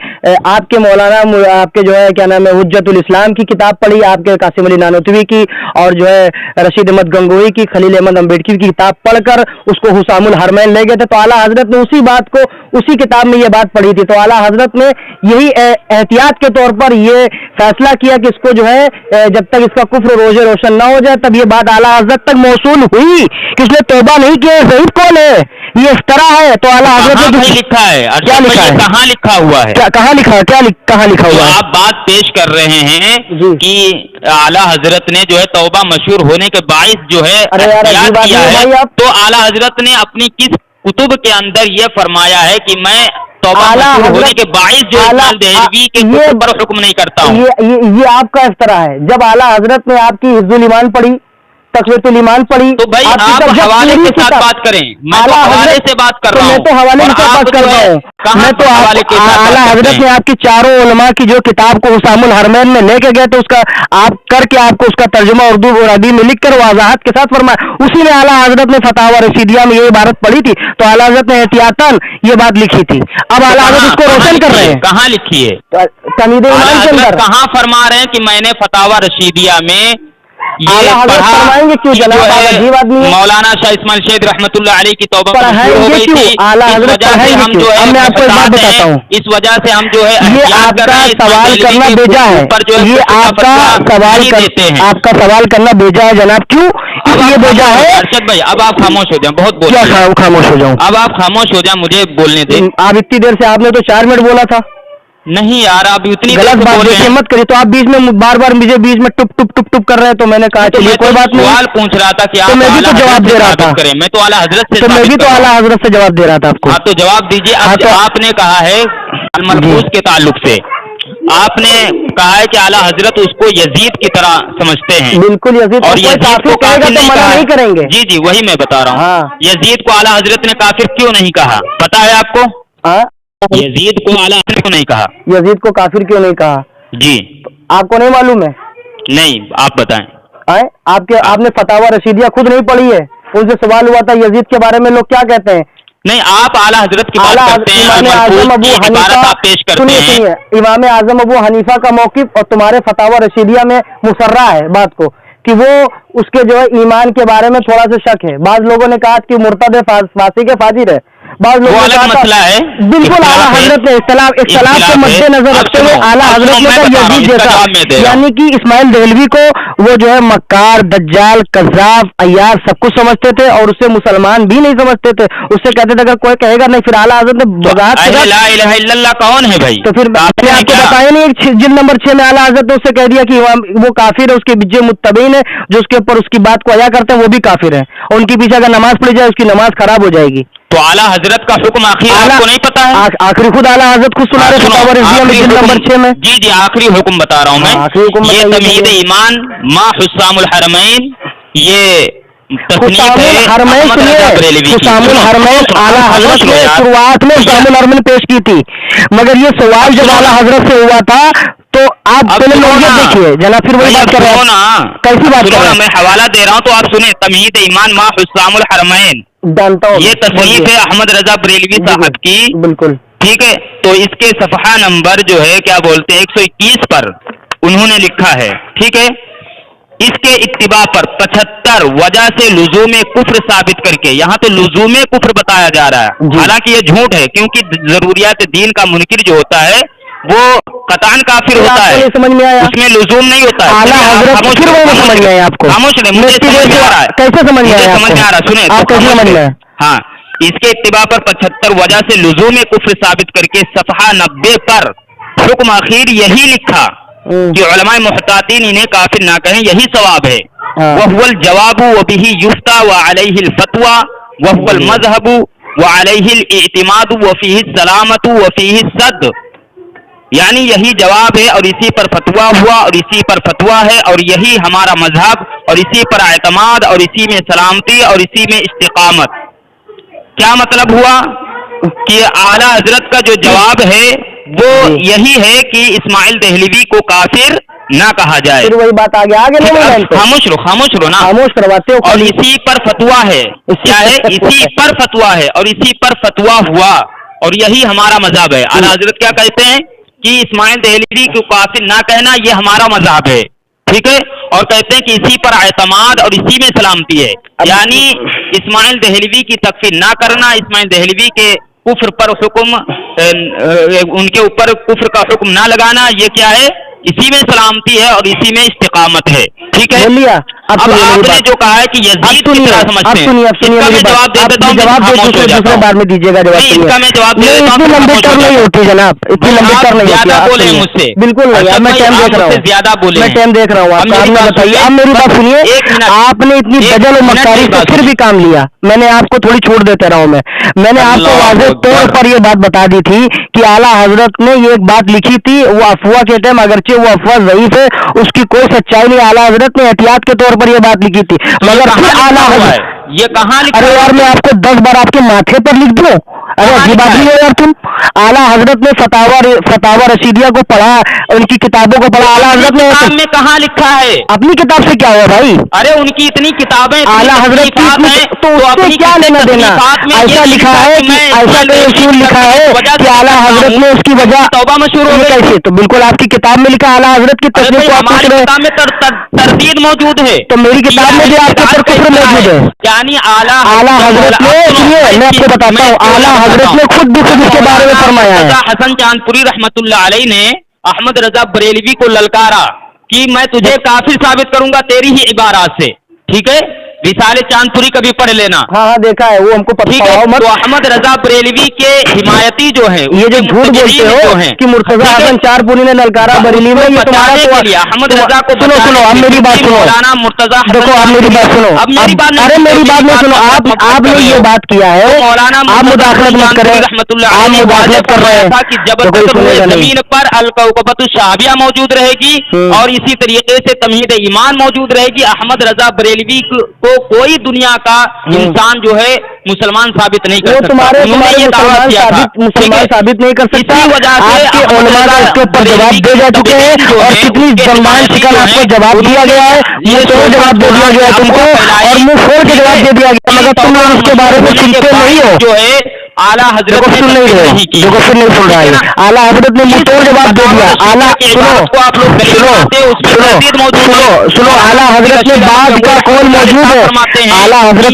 آپ کے مولانا آپ کے جو ہے کیا نام ہے حجت الاسلام کی کتاب پڑھی، آپ کے قاسم علی نانوتوی کی، اور جو ہے رشید احمد گنگوئی کی، خلیل احمد امبیڈکر کی کتاب پڑھ کر اس کو حسام الحرمین لے گئے تھے. تو اعلیٰ حضرت نے اسی بات کو اسی کتاب میں یہ بات پڑھی تھی. تو اعلیٰ حضرت نے یہی احتیاط کے طور پر یہ فیصلہ کیا کہ اس کو جو ہے جب تک اس کا کفر روزے روشن نہ ہو جائے تب یہ بات اعلیٰ حضرت تک موصول ہوئی کہ اس نے توبہ نہیں کی. ضعیف کون ہے؟ یہ افطرا ہے. تو اعلیٰ حضرت نے لکھا ہے کیا لکھا ہے؟ کہاں لکھا ہوا ہے؟ کہاں لکھا ہے؟ کہاں لکھا ہوا ہے؟ آپ بات پیش کر رہے ہیں کہ اعلیٰ حضرت نے جو ہے توبہ مشہور ہونے کے باعث جو ہے احتیاط کیا ہے، تو اعلیٰ حضرت نے اپنی کس کتب کے اندر یہ فرمایا ہے کہ میں توبہ مشہور ہونے کے باعث جو دہلوی کے کتب پر حکم نہیں کرتا ہوں؟ یہ آپ کا افطرا ہے. جب اعلیٰ حضرت نے آپ کی حفظ الایمان پڑھی، تقویۃ الایمان پڑھی، تو بھائی آپ حوالے کے ساتھ بات کریں. میں تو حوالے سے بات کر رہا ہوں. میں تو حوالے کے ساتھ بات کر رہا ہوں. میں تو اعلیٰ حضرت نے آپ کی چاروں علماء کی جو کتاب کو حسام الحرمین میں لے کے گئے تو اس کا آپ کر کے آپ کو اس کا ترجمہ اردو اور عربی میں لکھ کر وضاحت کے ساتھ فرمایا. اسی میں اعلیٰ حضرت نے فتاوی رشیدیہ میں یہ عبارت پڑھی تھی، تو اعلیٰ حضرت نے احتیاطاً یہ بات لکھی تھی. اب اعلیٰ حضرت اس کو روشن کر رہے ہیں. کہاں لکھی ہے؟ تمہید ایمان کے اندر کہاں فرما رہے ہیں کہ میں نے فتاوی رشیدیہ میں اعلیٰ حضرت فرمائیں گے کیوں جناب آپ عجیب آدمی ہیں. مولانا شاہ اسماعیل شیخ رحمۃ اللہ علیہ کی توبہ ہو گئی تھی. اعلیٰ حضرت ہم جو ہے میں آپ کو ایک بات بتاتا ہوں، اس وجہ سے ہم جو ہے یہ آپ کا سوال کرنا بیجا ہے. یہ آپ کا سوال کرنا بیجا ہے جناب. کیوں یہ بیجا ہے؟ ارشد بھائی اب آپ خاموش ہو جائیں. بہت کیا خاموش ہو جاؤں؟ اب آپ خاموش ہو جائیں، مجھے بولنے دیں. آپ اتنی دیر سے آپ نے تو 4 منٹ بولا تھا. نہیں یار آپ اتنی غلط بات مت کریے. تو آپ بیچ میں بار بار مجھے بیچ میں ٹپ ٹپ ٹپ ٹپ کر رہے ہیں. تو میں نے کہا چلیے کوئی بات نہیں. سوال پوچھ رہا تھا کہ آپ میں بھی تو جواب دے رہا تھا. میں تو اعلیٰ حضرت سے تو میں بھی تو اعلیٰ حضرت سے جواب دے رہا تھا آپ کو. آپ تو جواب دیجیے. آپ نے کہا ہے الملبوس کے تعلق سے آپ نے کہا ہے کہ اعلیٰ حضرت اس کو یزید کی طرح سمجھتے ہیں. بالکل یزید. اور یزید کو کافر نہیں کریں گے. جی جی وہی میں بتا رہا ہوں. یزید کو اعلیٰ حضرت نے کافر کیوں نہیں کہا پتا ہے آپ کو؟ یزید کو اعلیٰ حضرت کو نہیں کہا. یزید کو کافر کیوں نہیں کہا؟ جی آپ کو نہیں معلوم ہے؟ نہیں آپ بتائیں. آپ نے فتاوی رشیدیہ خود نہیں پڑھی ہے. ان سے سوال ہوا تھا یزید کے بارے میں لوگ کیا کہتے ہیں. نہیں آپ اعلیٰ حضرت کی بات کرتے ہیں. امام اعظم ابو حنیفہ سنیے امام اعظم ابو حنیفہ کا موقف اور تمہارے فتاوی رشیدیہ میں مسرہ ہے بات کو کہ وہ اس کے جو ہے ایمان کے بارے میں تھوڑا سا شک ہے. بعض لوگوں نے کہا کہ مرتد فاسق فاجر ہے. بعض لوگوں نے کہا مسئلہ ہے. بالکل اعلیٰ حضرت نے اختلاف کو مد نظر رکھتے ہوئے اعلیٰ حضرت نے کہا یزید جیسا، یعنی کہ اسماعیل دہلوی کو وہ جو ہے مکار دجال کذاب عیار سب کچھ سمجھتے تھے اور اسے مسلمان بھی نہیں سمجھتے تھے. اس سے کہتے تھے اگر کوئی کہے گا نہیں. پھر اعلیٰ حضرت نے وضاحت لا الہ الا اللہ کون ہے بھائی؟ تو پھر آپ کو بتایا نہیں جلد نمبر 6 میں اعلیٰ حضرت نے اس سے کہہ دیا کہ وہ کافر ہے. اس کے جو متبعین ہے جو اس کے اوپر اس کی بات کو ادا کرتے ہیں وہ بھی کافر ہیں. اور ان کے پیچھے اگر نماز پڑھی جائے اس کی نماز خراب ہو جائے گی. تو اعلیٰ حضرت کا حکم آخری آپ کو نہیں پتا ہے؟ آخری خود اعلیٰ حضرت خود سنا رہے جلد نمبر 6 میں. جی جی آخری حکم بتا رہا ہوں میں. یہ تمہید ایمان ما حسام الحرمین یہ حسام الحرمین اعلیٰ حضرت نے شروعات میں حسام الحرمین پیش کی تھی. مگر یہ سوال جب اعلیٰ حضرت سے ہوا تھا تو آپ پہلے لوگ دیکھیے جناب. پھر وہی بات کر رہے ہیں. کیسی بات کر رہے ہیں؟ میں حوالہ دے رہا ہوں تو آپ سنیں. تمہید ایمان ما حسام الحرمین یہ تصنیف ہے احمد رضا بریلوی صاحب کی. بالکل ٹھیک ہے. تو اس کے صفحہ نمبر جو ہے کیا بولتے ہیں 121 پر انہوں نے لکھا ہے. ٹھیک ہے. اس کے اتباع پر 75 وجہ سے لزوم کفر ثابت کر کے یہاں تو لزوم کفر بتایا جا رہا ہے. حالانکہ یہ جھوٹ ہے کیونکہ ضروریات دین کا منکر جو ہوتا ہے وہ قطعاً کافر ہوتا ہے. سمجھ میں آیا؟ اس میں لزوم نہیں ہوتا ہے. سمجھ میں آیا آپ کو؟ خاموش رہے. مجھے سمجھ میں آ رہا ہے. کیسے سمجھ میں آ رہا سنیں. آپ کیسے سمجھ میں؟ ہاں اس کے اتباع پر 75 وجہ سے لزوم کفر ثابت کر کے صفحہ 90 پر حکم اخیر یہی لکھا کہ علماء محتاطین انہیں کافر نہ کہیں. یہی ثواب ہے. وهو الجواب وبه يفتى وعليه الفتوى وهو المذهب وعليه الاعتماد وفيه السلامة وفيه الصد. یعنی یہی جواب ہے اور اسی پر فتویٰ ہوا اور اسی پر فتویٰ ہے اور یہی ہمارا مذہب اور اسی پر اعتماد اور اسی میں سلامتی اور اسی میں استقامت. کیا مطلب ہوا کہ اعلیٰ حضرت کا جو جواب ہے وہ یہی ہے کہ اسماعیل دہلوی کو کافر نہ کہا جائے. پھر وہی بات آگے خاموش رہو نا. خاموش کرواتے ہو. اور اسی پر فتویٰ ہے. کیا ہے؟ اسی پر فتویٰ ہے اور اسی پر فتویٰ ہوا اور یہی ہمارا مذہب ہے. اعلیٰ حضرت کیا کہتے ہیں کہ اسماعیل دہلوی کو کافر نہ کہنا یہ ہمارا مذہب ہے. ٹھیک ہے. اور کہتے ہیں کہ اسی پر اعتماد اور اسی میں سلامتی ہے. یعنی اسماعیل دہلوی کی تکفیر نہ کرنا, اسماعیل دہلوی کے کفر پر حکم, ان کے اوپر کفر کا حکم نہ لگانا, یہ کیا ہے؟ اسی میں سلامتی ہے اور اسی میں استقامت ہے. ٹھیک ہے. اب آپ نے جو کہا ہے کہ یزید کی طرح سمجھتے ہیں, اس کا میں جواب دے دیتا ہوں. دوسرے بار میں دیجیے گا جواب. اس کا میں جواب دے دیتا ہوں. اتنی لمبی ٹرم نہیں ہوتی جناب, اتنی لمبی ٹرم نہیں ہوتی. زیادہ بولے مجھ سے. بالکل نہیں, میں ٹائم دیکھ رہا ہوں. زیادہ بولے, میں ٹائم دیکھ رہا ہوں. آپ نے بتائیے, اب میری بات سنیے. آپ نے اتنی دجل و مکاری سے پھر بھی کام لیا. میں نے آپ کو تھوڑی چھوٹ دیتا رہا ہوں. میں نے آپ کو واضح طور پر یہ بات بتا دی تھی کہ اعلیٰ حضرت نے یہ ایک بات لکھی تھی, وہ افواہ کہتے ہیں اگرچہ وہ افواہ ضعیف ہے, اس کی کوئی سچائی نہیں. اعلیٰ حضرت نے احتیاط کے طور پر یہ بات لکھی تھی, مگر پھر اعلیٰ حضرت یہ کہاں لکھا؟ ارے یار میں آپ کو 10 بار آپ کے ماتھے پر لکھ دوں. ارے عجیب بات نہیں ہے یار تم. اعلیٰ حضرت نے فتاوی رشیدیہ کو پڑھا, ان کی کتابوں کو پڑھا. اعلیٰ حضرت نے کہاں لکھا ہے؟ اپنی کتاب سے کیا ہوا بھائی؟ ارے ان کی اتنی کتابیں, اعلیٰ حضرت کی تو اس سے کیا لینا دینا؟ ایسا لکھا ہے, ایسا کوئی اصول لکھا ہے کہ اعلیٰ حضرت نے اس کی وجہ توبہ مشہور ہو گئی. کیسے؟ تو بالکل آپ کی کتاب میں لکھا اعلیٰ حضرت کی تصدیق کو آپ پوچھ رہے ہیں. کتاب میں تردید موجود ہے, تو میری کتاب میں بھی آپ کے اوپر کفر موجود ہے. یعنی اعلیٰ حضرت نے, سنیے میں آپ کو بتاتا ہوں, اعلیٰ حضرت نے خود بھی اس کے بارے میں فرمایا ہے. حسن چاند پوری رحمت اللہ علیہ نے احمد رضا بریلوی کو للکارا کہ میں تجھے کافر ثابت کروں گا تیری ہی عبارات سے. ٹھیک ہے. رسالے چاند پوری کبھی پڑھ لینا. ہاں دیکھا ہے, وہ ہم کو پتہ ہے. تو احمد رضا بریلوی کے حمایتی جو ہیں, یہ جو جھوٹ بولتے ہو کہ مرتضی حسن چار پوری نے للکارا بریلی میں, یہ تمہارا تو احمد رضا کو سنو اب میری بات سنو. مولانا مرتضی, دیکھو اب میری بات سنو. ارے میری بات نہیں سنو. آپ نے یہ بات کیا ہے, مولانا آپ مداخلت مت کریں. آپ مداخلت کر رہے ہیں کہ جب تک زمین پر الکوکبۃ الشعبیہ موجود رہے گی اور اسی طریقے سے تمہید ایمان موجود رہے گی, احمد رضا بریلوی کو کوئی دنیا کا انسان جو ہے مسلمان ثابت نہیں کر سکتا. تمہارے مسلمان ثابت نہیں کر سکتا. اسی وجہ سے آپ کے علماء اس کے اوپر جواب دے جا چکے ہیں اور کتنی زبان شکن آپ کو جواب دیا گیا ہے. یہ تو جواب دے دیا گیا تم کو اور منہ پھوڑ کے جواب دے دیا گیا, مگر تم لوگ اس کے بارے میں سنتے نہیں ہو. جو ہے اعلیٰ حضرت سن نہیں رہے, دیکھو پھر نہیں سن رہا ہے. اعلیٰ حضرت نے منہ توڑ جواب دے دیا. اعلیٰ سنو اعلیٰ حضرت نے بعد کا قول موجود ہے. اعلیٰ حضرت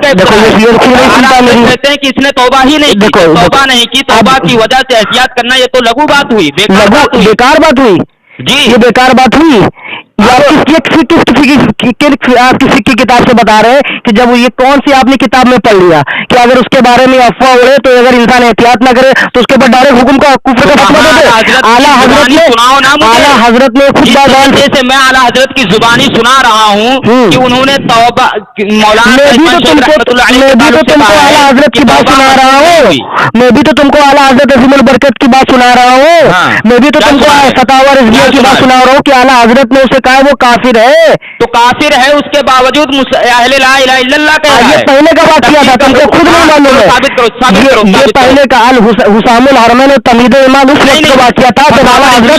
کا دیکھو یہ نہیں سنتا میری. کہتے ہیں کہ اس نے توبہ ہی نہیں کی, توبہ نہیں کی, توبہ کی وجہ سے احتیاط کرنا یہ تو لغو بات ہوئی, بیکار بات ہوئی. جی یہ بیکار بات ہوئی. آپ کسی کی کتاب سے بتا رہے ہیں کہ جب یہ کون سی آپ نے کتاب میں پڑھ لیا کہ اگر اس کے بارے میں افواہ اڑے تو اگر انسان احتیاط نہ کرے تو اس کے اوپر ڈائریکٹ حکم کا کفر کا فتویٰ دے دے. اعلیٰ حضرت نے خود جیسے میں اعلیٰ حضرت کی زبانی سنا رہا ہوں کہ انہوں نے توبہ, مولانا میں بھی تو تم کو اعلیٰ حضرت کی بات سنا رہا ہوں. میں بھی تو تم کو اعلیٰ حضرت عظیم البرکت کی بات سنا رہا ہوں. میں بھی تو تم کو فتاوی رضویہ کی بات سنا رہا ہوں کہ اعلیٰ حضرت نے اسے کہا وہ کافر ہے. تو کافر ہے, اس کے باوجود اہل لا الہ الا اللہ کہہ رہا ہے. یہ پہلے کا بات کیا تھا, تم کو خود نہیں معلوم ہے. یہ پہلے کا حسام الحرمین اور تمہید ایمان اس وقت کا بات کیا تھا جب اعلیٰ حضرت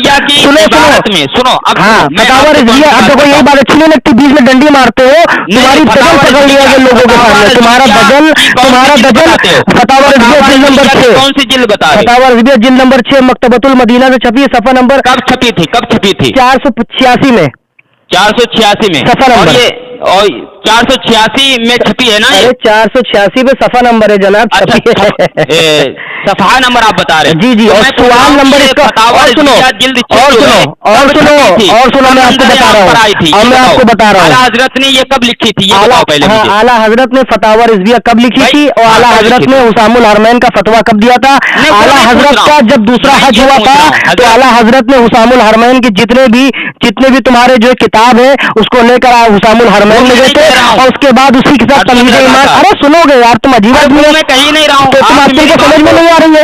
سنو. ہاں فتاوی رضویہ. اب دیکھو یہی بات اچھی نہیں لگتی, بیچ میں ڈنڈی مارتے ہو. تمہاری بدل پکڑ لیا گیا لوگوں کے سامنے. تمہارا بدل فتاوی رضویہ جلد نمبر 6. کون سی جلد بتا؟ فتاوی رضویہ جلد نمبر 6 مکتبۃ المدینہ سے چھپی, صفحہ نمبر کب چھپی تھی 486 میں. 486 میں صفحہ نمبر, اور 486 میں چھپی ہے نا. 486 پہ صفحہ نمبر ہے جناب. صفحہ نمبر آپ بتا رہے ہیں. جی اور سوال نمبر اس کا. اور سنو میں آپ کو بتا رہا ہوں. میں آپ کو بتا رہا ہوں اعلیٰ حضرت نے یہ کب لکھی تھی, اعلیٰ حضرت نے فتاوی رضویہ کب لکھی تھی اور اعلیٰ حضرت نے حسام الحرمین کا فتویٰ کب دیا تھا. اعلیٰ حضرت کا جب دوسرا حج ہوا تھا تو اعلیٰ حضرت نے حسام الحرمین کی جتنے بھی تمہارے جو کتاب ہے اس کو لے کر حسام الحرمین میں گئے تھے اور اس کے بعد اسی کے ساتھ تمہید ایمان. ارے سنو گے یار, تم عجیب آدمی. میں کہیں نہیں رہا ہوں, تو تم آپ کو سمجھ میں نہیں آ رہی ہے.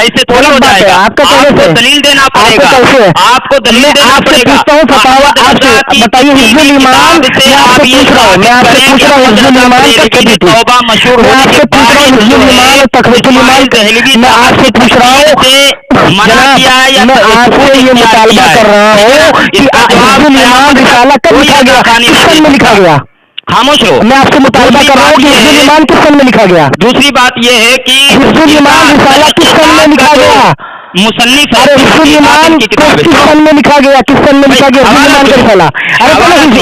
ایسے تھوڑا ہو جائے گا. آپ کا آپ کو دلیل دینا پڑے گا. آپ کو دلیل دینا پڑے گا. پوچھتا ہوں فتاوا آپ سے بتائیے حفظ الایمان میں آپ سے پوچھ رہا ہوں حفظ الایمان کا کبھی توبہ مشہور میں آپ سے پوچھ رہا ہوں حفظ الایمان اور تخریج الایمان میں آپ سے پوچھ رہا ہوں جناب میں آپ سے یہ مطالبہ کر رہا ہوں کہ حفظ الایمان رسالہ کب لکھا گیا کس سن میں لکھا گیا خاموش رہو. میں آپ سے مطالبہ کر رہا ہوں کہ حفظ الایمان کس سن میں لکھا گیا دوسری بات یہ ہے کہ حفظ الایمان رسالہ کس سن میں لکھا گیا مصنف ارے حفظ الایمان کس سن میں لکھا گیا کس سن میں لکھا گیا حفظ الایمان کا رسالہ ارے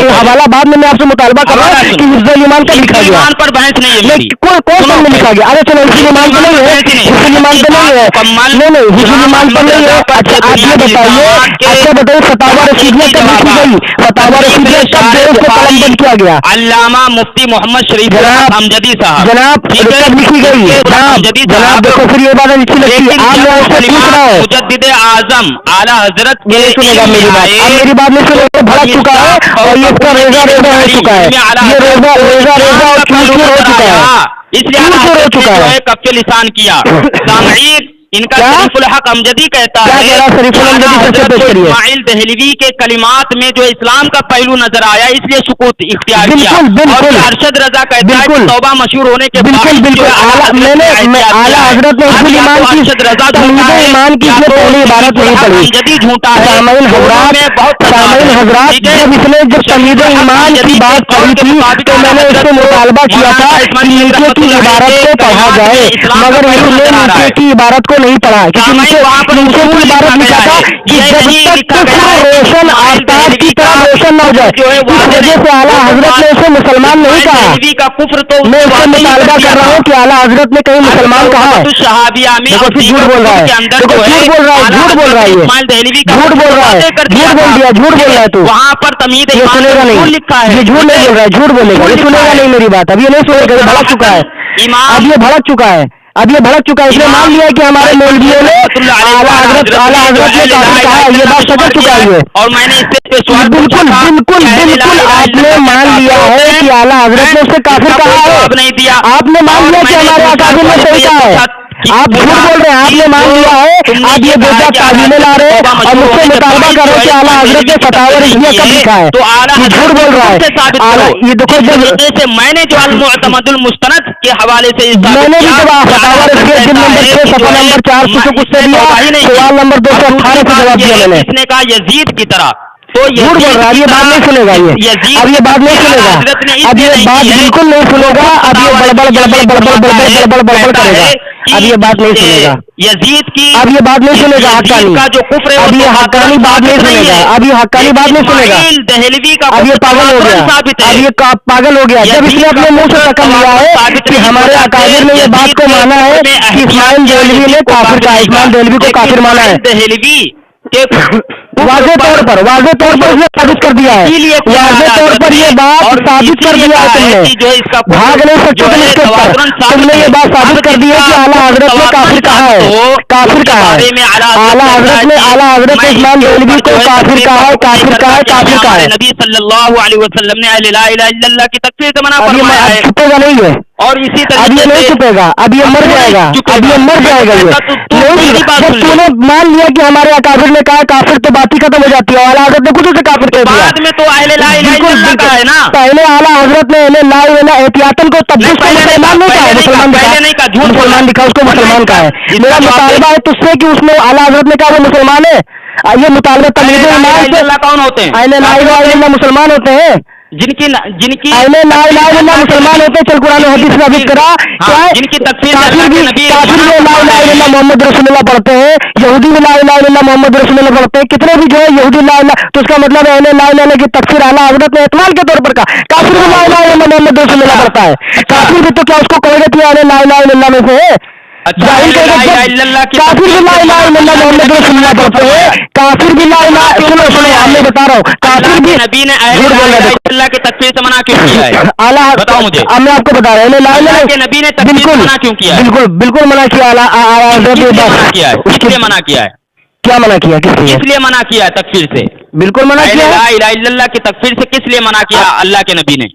حوالہ بعد میں آپ سے مطالبہ کر رہا ہوں کہ حفظ الایمان کب لکھا گیا پر بحث نہیں ہے. کون سن میں لکھا گیا ارے چلو حفظ الایمان تو نہیں ہے حفظ الایمان تو نہیں ہے نہیں حفظ الایمان تو نہیں ہے اچھا آپ یہ بتائیے فتاوا رشیدیہ کب لکھی گئی فتاوا رشیدیہ کب جو اس کو قلم بند کیا گیا علامہ مفتی محمد شریف امجدی صاحب جناب کب لکھی گئی جناب دیکھو پھر یہ بات اچھی لگتی ہے آپ میں آپ سے پوچھ رہا ہوں مجدد اعظم اعلیٰ حضرت نہیں سنے گا میری بات اب میری بات نہیں سنے گا بھڑک چکا ہے اور یہ اس کا ریزہ ہو چکا ہے یہ ریزہ اور چور ہو چکا ہے اس لیے کب کے لسان کیا سامعین ان کا شریف الحق امجدی کہتا ہے اسماعیل دہلوی کے کلمات میں جو اسلام کا پہلو نظر آیا اس لیے سکوت اختیار کیا اور ارشد رضا کہتا ہے کہ توبہ مشہور ہونے کے بعد اعلیٰ حضرت نے ارشد رضا ایمان کی پہلی عبارت نہیں پڑھی امجدی جھوٹا ہے. سامعین حضرات جب اس نے جب تمید ایمان کی بات پڑھی تھی تو میں نے اس سے مطالبہ کیا تھا کہ نیچے کی عبارت کو پڑھا جائے مگر اس نے نیچے کی عبارت کو نہیں پڑھا کیونکہ نیچے کی عبارت لکھا تھا کہ جب تک روشن آفتاب کی طرح روشن نہ ہو جائے اس وجہ سے اعلیٰ حضرت نے اسے مسلمان نہیں کہا. میں اس سے مطالبہ کر رہا ہوں کہ اعلیٰ حضرت نے کہیں مسلمان کہا ہے. دیکھو پھر جھوٹ بول رہا ہے جھوٹ بول رہا ہے جھوٹ بول رہا ہے جھوٹ بول رہا ہے تو وہاں پر تمید یہ سنے گا نہیں لکھا ہے یہ جھوٹ نہیں بول رہا ہے جھوٹ بولے گا یہ سنے گا نہیں میری بات اب یہ نہیں سنے گا یہ بھڑک چکا ہے اب یہ بھڑک چکا ہے اس نے مان لیا کہ ہمارے مولویوں نے اعلیٰ حضرت نے کافر کہا یہ بات سمجھ چکا ہے اور میں نے اس سے بالکل آپ نے مان لیا ہے کہ اعلیٰ حضرت نے اس سے کافر کہا ہے آپ نے مان لیا کہ ہمارے اکابر نے صحیح کہا ہے آپ جھوٹ بول رہے ہیں آپ نے مان لیا ہے آپ یہ بےجا تعظیمیں لا رہے ہیں اور مجھ سے مطالبہ کر رہے ہیں کہ اعلیٰ حضرت نے فتاوی رضویہ کب لکھا ہے یہ جھوٹ بول رہا ہے یہ دیکھو میں نے جو المعتمد المستند کے حوالے سے میں نے بھی فتاوی رضویہ جلد نمبر 6 صفحہ نمبر 4 سے کچھ سے دیا سوال نمبر 218 سے جواب دیا میں نے اس نے کہا یزید کی طرح تو جھوٹ بول رہا ہے اب یہ بات نہیں سنے گا اب یہ بات نہیں سنے گا اب یہ بات بالکل نہیں سنے گا اب یہ بڑبڑ کرے گا اب یہ بات نہیں سنے گا یزید کی اب یہ بات نہیں سنے گا حقانی کا جو کفر ہے اب یہ حقانی بات نہیں سنے گا اب یہ حقانی بات نہیں سنے گا دہلوی کا اب یہ پاگل ہو گیا اب یہ پاگل ہو گیا جب اس نے اپنے منہ سے رقم لیا ہے کہ ہمارے اکابر نے یہ بات کو مانا ہے کہ اسماعیل دہلوی نے کافر کہا اسماعیل دہلوی کو کافر مانا ہے دہلوی واضح طور پر اس نے ثابت کر دیا ہے واضح طور پر یہ بات ثابت کر دیا ہے تم نے بھاگ نہیں سکتے تم اس کے اوپر تم نے یہ بات ثابت کر دی ہے کہ اعلیٰ حضرت نے کافر کہا ہے اعلیٰ حضرت نے اسماعیل دہلوی کو کافر کہا ہے نبی صلی اللہ علیہ وسلم نے لا الہ الا اللہ کی تکفیر سے منع فرمایا ہے چھپے گا نہیں ہے اور اسی طرح اب یہ نہیں چھپے گا اب یہ مر جائے گا تو نے مان لیا کہ ہمارے اکابر نے کہا کافر تو بات ہی ختم ہو جاتی ہے اعلیٰ حضرت نے خود سے کافر کہہ دیا بعد میں تو اہل لا الہ الا اللہ کا ہے نا پہلے اعلیٰ حضرت نے لا الہ الا احتیاطن کو تبدیل مسلمان لکھا اس کو مسلمان کہا ہے میرا مطالبہ ہے تجھ سے کہ اس نے اعلیٰ حضرت نے کہا وہ مسلمان ہے یہ مطالبہ تمید ایمان سے کون ہوتے ہیں اہل لا الہ الا اللہ مسلمان ہوتے ہیں جن کی اہل لا الہ الا اللہ مسلمان ہوتے ہیں چل قرآن و حدیث ثابت کرا جن کی تفسیر کافر بھی لا الہ الا اللہ محمد رسول اللہ پڑھتے ہیں یہودی بھی لا الہ الا اللہ محمد رسول اللہ پڑھتے ہیں کتنے بھی جو ہے یہودی لا الہ تو اس کا مطلب ہے لا الہ الا کی تفسیر اعلیٰ حضرت نے احتمال کے طور پر کہا کافر بھی لا الہ الا اللہ محمد رسول اللہ پڑھتا ہے کافر بھی تو کیا اس کو کہے گا کہ لا الہ الا اللہ میں سے کافر بھی لا الہ الا اللہ محمد رسول اللہ پڑھتے ہیں کافر بھی لا الہ سنو ہم میں بتا رہا ہوں کافر بھی نبی نے اللہ کی تکفیر سے منع کیوں کیا ہے اعلیٰ بتاؤ مجھے اب میں آپ کو بتا رہا ہوں لا الہ کے نبی نے تکفیر سے منع کیوں کیا ہے بالکل منع کیا اس لیے منع کیا ہے کیا منع کیا کس لیے منع کیا ہے تکفیر سے بالکل منع کیا لا الہ الا اللہ کی تکفیر سے کس لیے منع کیا اللہ کے نبی نے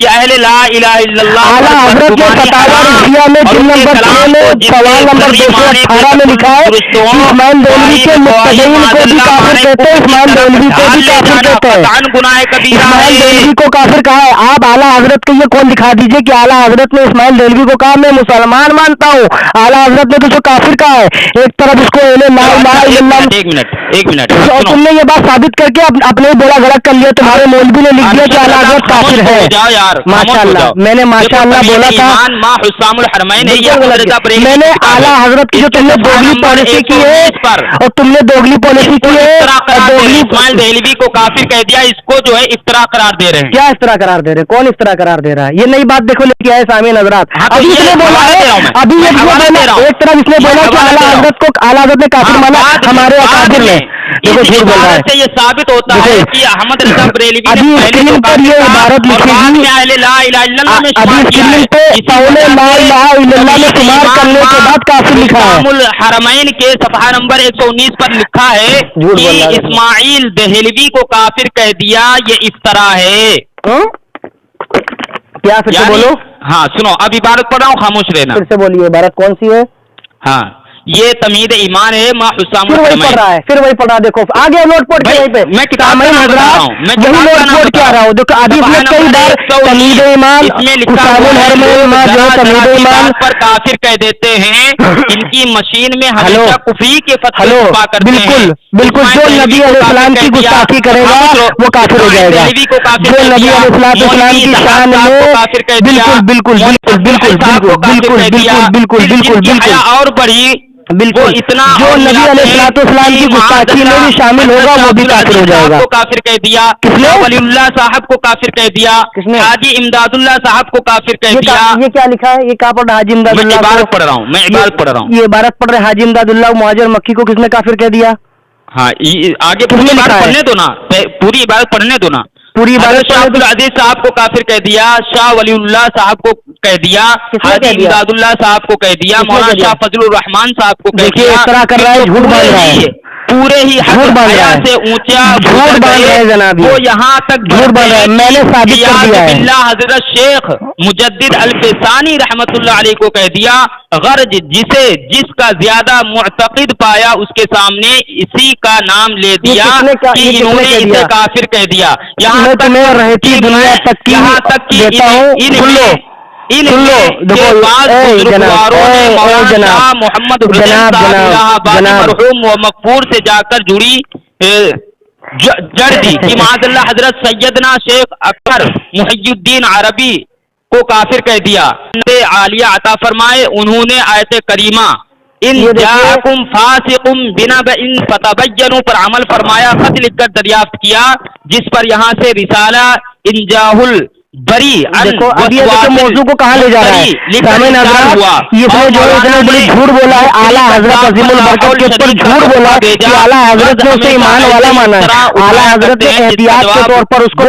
کہ اہل لا الہ الا اللہ اعلیٰ حضرت نے فتاوی رضویہ میں جلد نمبر 6 میں سوال نمبر 218 میں لکھا ہے کہ اسماعیل دہلوی کے متبعین کو بھی کافر کہتے ہیں، اسماعیل دہلوی کو بھی کافر کہتے ہیں، اسماعیل دہلوی کو کافر کہا ہے۔ آپ اعلیٰ حضرت کے یہ کون دکھا دیجئے کہ اعلیٰ حضرت نے اسماعیل دہلوی کو کہا میں مسلمان مانتا ہوں، اعلیٰ حضرت نے تو اسے کافر کہا ہے۔ ایک طرف اس کو اہل لا الہ الا اللہ، ایک منٹ اور تم نے یہ بات ثابت کر کے اپنے ہی بولا غلط کر لیا، تمہارے مولوی نے لکھ دیا کہ اعلیٰ حضرت کافر ہے۔ ماشاء اللہ، میں نے ماشاء اللہ بولا تھا، میں نے اعلیٰ حضرت کی جو تم نے دوگلی پالیسی کی ہے اور تم نے دوگلی پالیسی کی ہے، اسماعیل دہلوی کو کافر کہہ دیا، اس کو جو ہے افطرا قرار دے رہے ہیں۔ کیا افطرا قرار دے رہے ہیں؟ کون افطرا قرار دے رہا ہے؟ یہ نئی بات دیکھو لے کے آئے سامعین حضرات۔ ابھی اس نے بولا ہے، ابھی ایک طرف اس نے بولا کہ اعلیٰ حضرت کو اعلیٰ حضرت نے کافر مانا ہمارے اکابر نے، دیکھو جھوٹ بول رہا ہے۔ یہ ثابت ہوتا ہے کہ احمد رضا بریلوی نے ابھی اسکرین پر یہ عبارت لکھی ہوئی، ابھی اسکرین پہ قول لا الہ الا اللہ میں شمار کرنے کے بعد کافر لکھا ہے۔ امام الحرمین کے صفحہ نمبر 119 پر لکھا ہے کہ اسماعیل دہلوی کو کافر کہہ دیا، یہ افطرا ہے۔ کیا پھر سے بولو؟ ہاں سنو، اب عبارت پڑھ رہا ہوں، خاموش رہنا۔ پھر سے بولیے، عبارت کون سی ہے؟ ہاں یہ تمہید ایمان ہے ما حسام پھر وہی پڑھ رہا ہے، پھر وہی پڑھ رہا ہے، دیکھو آگے نوٹ پوٹ کے وہیں پہ میں کتاب کا نام بتا رہا ہوں، میں وہی نوٹ پوٹ کے آ رہا ہوں۔ دیکھو ابھی اس نے کئی بار تمید ایمان حسام الحرمین جو ہے تمید ایمان پر کافر کہہ دیتے ہیں، ان کی مشین میں ہمیشہ کفری کے فتوے چھپا کرتے ہیں۔ بالکل بالکل، جو نبی علیہ السلام کی گستاخی کرے گا وہ کافر ہو جائے گا، جو نبی علیہ السلام کی شان میں بالکل بالکل بالکل بالکل بالکل بالکل بالکل بالکل اور بڑی بالکل اتنا جو نبی علیہ السلام کی گستاخی میں بھی شامل ہوگا وہ بھی کافر ہو جائے گا۔ کو کافر کہہ دیا، ولی اللہ صاحب کو کافر کہہ دیا، حاجی امداد اللہ صاحب کو کافر کہہ دیا۔ یہ کیا لکھا ہے؟ یہ کہاں پڑھ رہا ہے؟ حاجی امداد اللہ عبارت پڑھ رہا ہوں، میں عبارت پڑھ رہا ہوں، یہ عبارت پڑھ رہے حاجی امداد اللہ مہاجر مکی کو کس نے کافر کہہ دیا؟ ہاں آگے پوری عبارت پڑھنے دو نا، پوری عبارت پڑھنے دو نا۔ پوری عبارت شاہ عبد العزیز صاحب کو کافر کہہ دیا، شاہ ولی اللہ صاحب کو کہہ دیا، حاجی امداد اللہ صاحب کو کہہ دیا، مولانا شاہ فضل الرحمان صاحب کو کہہ دیا۔ اس طرح کر رہا ہے، جھوٹ باندھ رہا ہے، پورے ہی جھوٹ باندھ رہا ہے، سے اونچا جھوٹ باندھ رہا ہے جناب، وہ یہاں تک جھوٹ باندھ رہا ہے، میں نے ثابت کر دیا ہے۔ اللہ حضرت شیخ مجدد الفسانی رحمت اللہ علیہ کو کہہ دیا، غرض جس کا زیادہ معتقد پایا اس کے سامنے اسی کا نام لے دیا کہ انہوں نے اسے کافر کہہ دیا۔ یہاں تک میں رہتی دنیا تک کی دیتا ہوں، سن لو محمد مرحوم و مغفور سے جا کر جڑی جڑ دی کہ معاذ اللہ حضرت سیدنا شیخ اکبر محی الدین عربی کو کافر کہہ دیا۔ عالیہ عطا فرمائے، انہوں نے آیت کریمہ ان جاءکم فاسق بنبأ فتبینوا پر عمل فرمایا، خط لکھ کر دریافت کیا، جس پر یہاں سے رسالہ انجاہ بری دیکھو ابھی موضوع کو کہاں لے جا رہا ہے؟ سامعین حضرات، اس نے جو اتنے بڑی جھوٹ بولا ہے، اعلیٰ حضرت عظیم البرکت کے اوپر جھوٹ بولا کہ اعلیٰ حضرت نے اسے ایمان والا مانا ہے، اعلیٰ حضرت نے احتیاط کے طور پر اس کو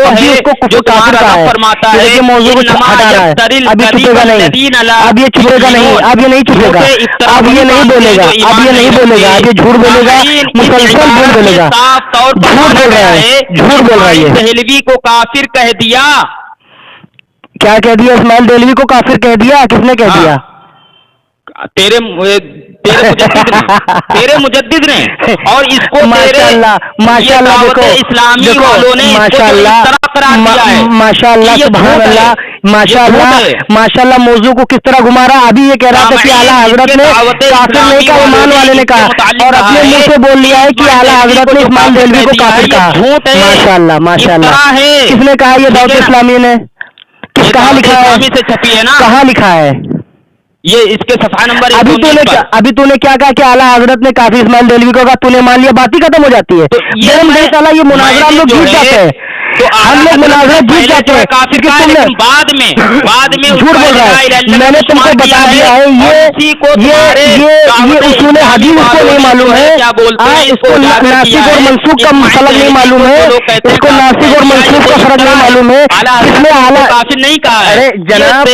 کافر کہا ہے۔ یہ موضوع کو ہٹا رہا ہے، ابھی چھپے گا نہیں، اب یہ چھپے گا نہیں، اب یہ نہیں چھپے گا، اب یہ نہیں بولے گا، اب یہ نہیں بولے گا، اب یہ جھوٹ بولے گا، مسلسل جھوٹ بولے گا، جھوٹ بول رہا ہے، جھوٹ بول رہا ہے۔ دہلوی کو کافر کہہ دیا، کیا کہہ دیا؟ اسماعیل دہلوی کو کافر کہہ دیا، کس نے کہہ دیا؟ تیرے مجدد نے، اور اس کو ماشاء اللہ دیکھو اسلامی والوں نے ماشاء اللہ سبحان اللہ، ماشاء اللہ موضوع کو کس طرح گھما رہا۔ ابھی یہ کہہ رہا تھا کہ اعلیٰ حضرت نے کافر نہیں کہا، ایمان والے نے کہا، اور اپنے منہ سے بول لیا ہے کہ اعلیٰ حضرت نے اسماعیل دہلوی کو کافر کہا۔ ماشاء اللہ کس نے کہا؟ یہ دعوت اسلامی نے۔ کہاں لکھا ہے؟ سے چھپی ہے نا، کہاں لکھا ہے یہ؟ اس کے صفحہ نمبر ابھی تو نے کیا کہا کہ اعلیٰ حضرت نے کافی اسماعیل دہلوی کو کہا، تو نے مان لیا، بات ہی ختم ہو جاتی ہے۔ یہ مناظرہ ہم لوگ جیت جاتے ہیں، ہم لوگ مناظرہ جیت جاتے ہیں، بعد میں جھوٹ بول رہا ہے۔ میں نے تم کو بتا دیا ہے، یہ اصول حدیث اس کو نہیں معلوم ہے، اس کو ناسک اور منسوخ کا فرق نہیں معلوم ہے، اس کو ناسک اور منسوخ کا فرق نہیں معلوم ہے۔ اس میں اعلیٰ کافر نہیں کہا ہے،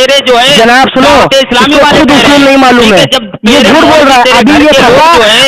ارے جناب سنو، خود اصول نہیں معلوم ہے، یہ جھوٹ بول رہا ہے۔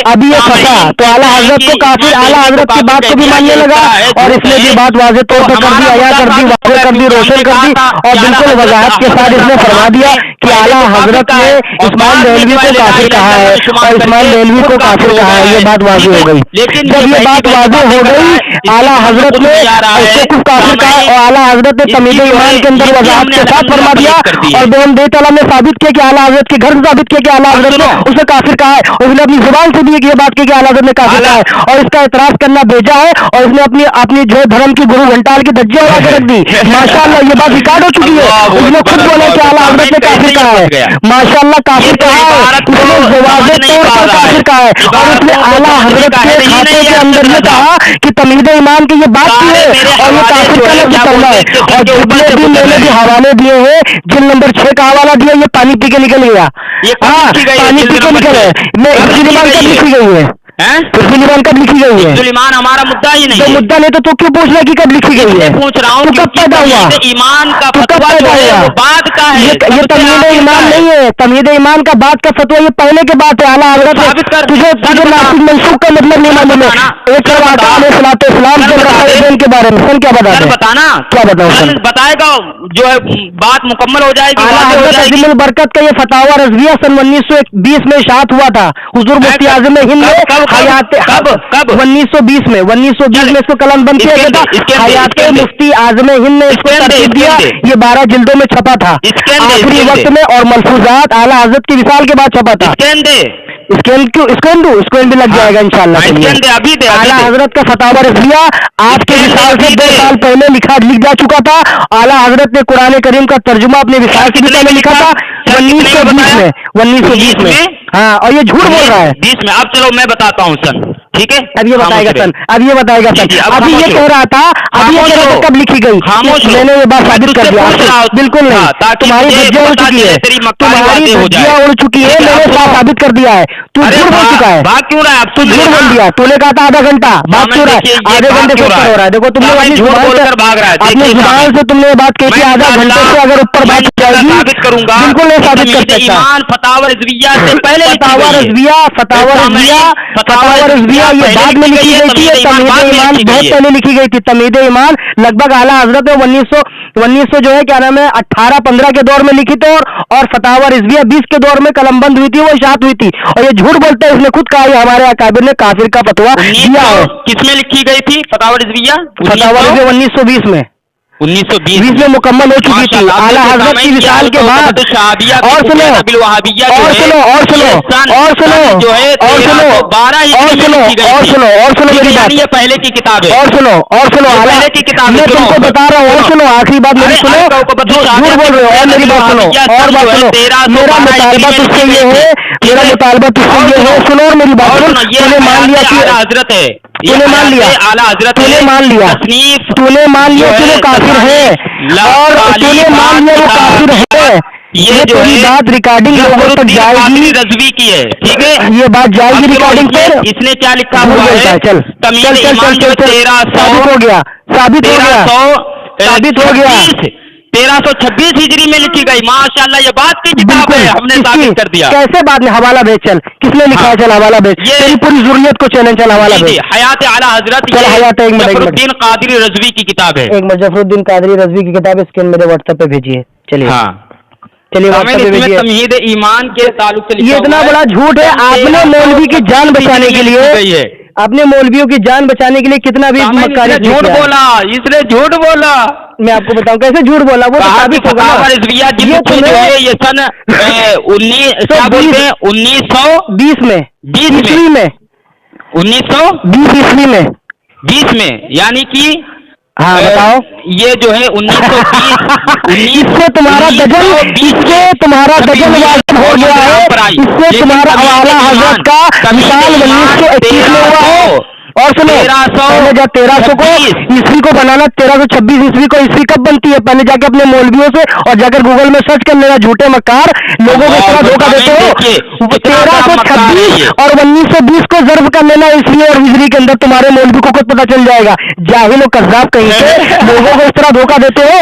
ابھی یہ پھنسا تو اعلیٰ حضرت کو کافر، اعلیٰ حضرت کی بات کو بھی ماننے لگا، اور اس نے بھی بات واضح طور فتح کر دی، عیا کر دی، واضح کر دی، روشن کر دی، اور بالکل وضاحت کے ساتھ اس نے فرما دیا کہ اعلیٰ حضرت نے اسماعیل دہلوی کو کافر کہا ہے اور اسماعیل دہلوی کو کافر کہا ہے. یہ بات واضح ہو گئی. جب یہ بات واضح ہو گئی اعلیٰ حضرت نے اس کو کافر کہا اور اعلیٰ حضرت نے تمہید ایمان کے اندر وضاحت کے ساتھ فرما دیا اور بہم دیت تعالیٰ نے ثابت کیا کہ اعلیٰ حضرت کے گھر سے ثابت کیا کہ اعلیٰ حضرت نے اسے کافر کہا ہے اور اس نے اپنی زبان سے بھی یہ بات کی کہ اعلیٰ حضرت نے کافر کہا ہے اور اس کا اعتراف کرنا بھیجا ہے اور اس نے اپنی جو دھرم کی گرو گھنٹال کی دھجیاں اڑا کے رکھ دی. ماشاءاللہ یہ بات ریکارڈ ہو چکی ہے. اس نے خود بولا کہ اعلیٰ حضرت نے کافر کہا ہے. ماشاءاللہ کافر کہا ہے. اس نے واضح طور پر کافر کہا ہے اور اس نے اعلیٰ حضرت کے کھاتے کے اندر یہ کہا کہ تمہید ایمان کی یہ بات کی ہے اور یہ کافر کا لفظ کرنا ہے. اور جتنے بھی میں نے بھی حوالے دیے ہیں جن نمبر 6 کا حوالہ دیا یہ پانی پی کے نکل گیا. ہاں پانی پی کے نکل ہے. میں ایمان کب لکھی گئی ہے؟ ایمان کب لکھی گئی ہے؟ ایمان ہمارا مدعا ہی نہیں. تو مدعا نہیں تو کیوں پوچھ رہا کہ کب لکھی گئی ہے؟ پوچھ رہا ہوں کب پیدا ہوا؟ ایمان کا تو کب پیدا ہوا؟ بعد کا ہے. یہ تمہید ایمان نہیں ہے. تمہید ایمان کا بعد کا فتویٰ یہ پہلے کے بات ہے. اعلیٰ حضرت تجھے ناسک منسوخ کا مطلب نہیں معلوم ہے. ایک اسلام کے رسائل کے بارے میں سن کیا بتانا کیا بتاؤ بتائے گا جو ہے بات مکمل ہو جائے گی. اعلیٰ حضرت عظیم البرکت کا یہ فتاوی رضویہ سن 1920 میں اشاعت ہوا تھا. حضور مفتی اعظم ہند نے حیات کب 1920 میں اس کو قلم بند کیا گیا تھا. حیات مفتی اعظم ہند نے اس کو ترتیب دیا. یہ 12 جلدوں میں چھپا تھا آخری وقت میں اور ملفوظات اعلیٰ حضرت کی وصال کے بعد چھپا تھا. اس کو بھی لگ جائے گا انشاءاللہ. اعلیٰ حضرت کا فتاوی رضویہ آپ کے وصال سے 2 سال پہلے لکھ جا چکا تھا. اعلیٰ حضرت نے قرآن کریم کا ترجمہ اپنے وصال سے بھی پہلے لکھا تھا 1920 میں. ہاں اور یہ جھوٹ بول رہا ہے 20 میں. اب چلو میں بتاتا ہوں سن. ٹھیک ہے اب یہ بتائے گا سن. ابھی یہ کہہ رہا تھا کب لکھی گئی. میں نے یہ بات ثابت کر دیا. بالکل نہیں. تمہاری دھجیاں اڑ چکی ہے. اڑ چکی ہے. میں نے ثابت کر دیا ہے. تو جھوٹ بول چکا ہے. بات کیوں رہا ہے؟ اب تو جھوٹ بول دیا. تو نے کہا تھا آدھا گھنٹہ. بات کیوں رہا ہے؟ آدھے گھنٹے سے اوپر ہو رہا ہے. دیکھو تم نے اپنی زبان سے تم نے بات کہی تھی آدھا گھنٹے سے اگر اوپر بات جائے گی ثابت کروں گا. بالکل نہیں ثابت کر سکتا. ایمان فتاوی رضویہ سے پہلے فتاوی رضویہ یہ بعد میں لکھی گئی تھی. تمہید ایمان بہت پہلے لکھی گئی تھی. تمہید ایمان لگ بھگ اعلیٰ حضرت نے 1900 جو ہے کیا نام ہے 18-15 کے دور میں لکھی تھی اور فتاوی رضویہ 20 کے دور میں قلم بند ہوئی تھی. وہ اشاعت ہوئی تھی اور یہ جھوٹ بولتا ہے. اس نے خود کہا یہ ہمارے اکابر نے کافر کا فتویٰ دیا ہے. کس میں لکھی گئی تھی فتاوی رضویہ؟ 1920 میں 1920 میں مکمل ہو چکی تھی. اعلیٰ حضرت کی وصال کے بعد. اور سنو میری بات. یہ پہلے کی کتاب ہے. اور سنو پہلے کی کتاب میں تم کو بتا رہا ہوں. اور سنو آخری بات میری سنو. جھوٹ بول رہے ہو. اور میری بات سنو. اور بات سنو. میرا مطالبہ تجھ سے یہ ہے. سنو اور میری بات سن. تو نے مان لیا کہ حضرت ہے. تو نے مان لیا. تو نے مان لیا. تو نے مان لیا کہ وہ کافر ہے. اور تو نے مان لیا وہ کافر ہے. یہ جو بات ریکارڈنگ لوگوں تک جائے گی. رضوی کی ہے. ٹھیک ہے یہ بات جائے گی ریکارڈنگ پر. اس نے کیا لکھا ہوا ہے؟ چل ثابت ہو گیا. 1326 ہجری میں لکھی گئی. ماشاءاللہ یہ بات کی کتاب ہے. ہم نے ثابت کر دیا. کیسے بات میں حوالہ بھیج. چل کس نے لکھا ہے؟ چل حوالہ بھیج. یہ پوری ضروریت کو چیلنج. چل حوالہ بھیج. حیات اعلیٰ حضرت ظفر الدین قادری رضوی کی کتاب ہے. ظفر الدین قادری رضوی کی کتاب ہے. اسکرین میرے واٹس ایپ پہ بھیجیے. چلیے چلیے تمہید ایمان کے تعلق سے یہ اتنا بڑا جھوٹ ہے. آپ نے مولوی کی جان بچانے کے لیے اپنے مولویوں کی جان بچانے کے لیے کتنا بھی جھوٹ بولا. اس نے جھوٹ بولا. میں آپ کو بتاؤں کیسے جھوٹ بولا. وہ ثابت ہوگا. یہ سن 1920 میں 20 میں یعنی کہ ہاں بتاؤ. یہ جو ہے 1920 اس سے تمہارا دجل واضح ہو گیا ہے. اس سے تمہارا اعلیٰ حضرت کا مثال 1921 میں ہوا ہے. اور سنو 1300 کو عیسوی کو بنانا 1326 عیسوی کو عیسوی کب بنتی ہے؟ پہلے جا کے اپنے مولویوں سے اور جا کر گوگل میں سرچ کر لینا. جھوٹے مکار لوگوں کو اس طرح دھوکہ دیتے ہو. 1326 اور 1920 کو ضرب کر لینا عیسوی اور ہجری کے اندر. تمہارے مولوی کو خود پتہ چل جائے گا. جاہل و کذاب کہیں سے لوگوں کو اس طرح دھوکہ دیتے ہو.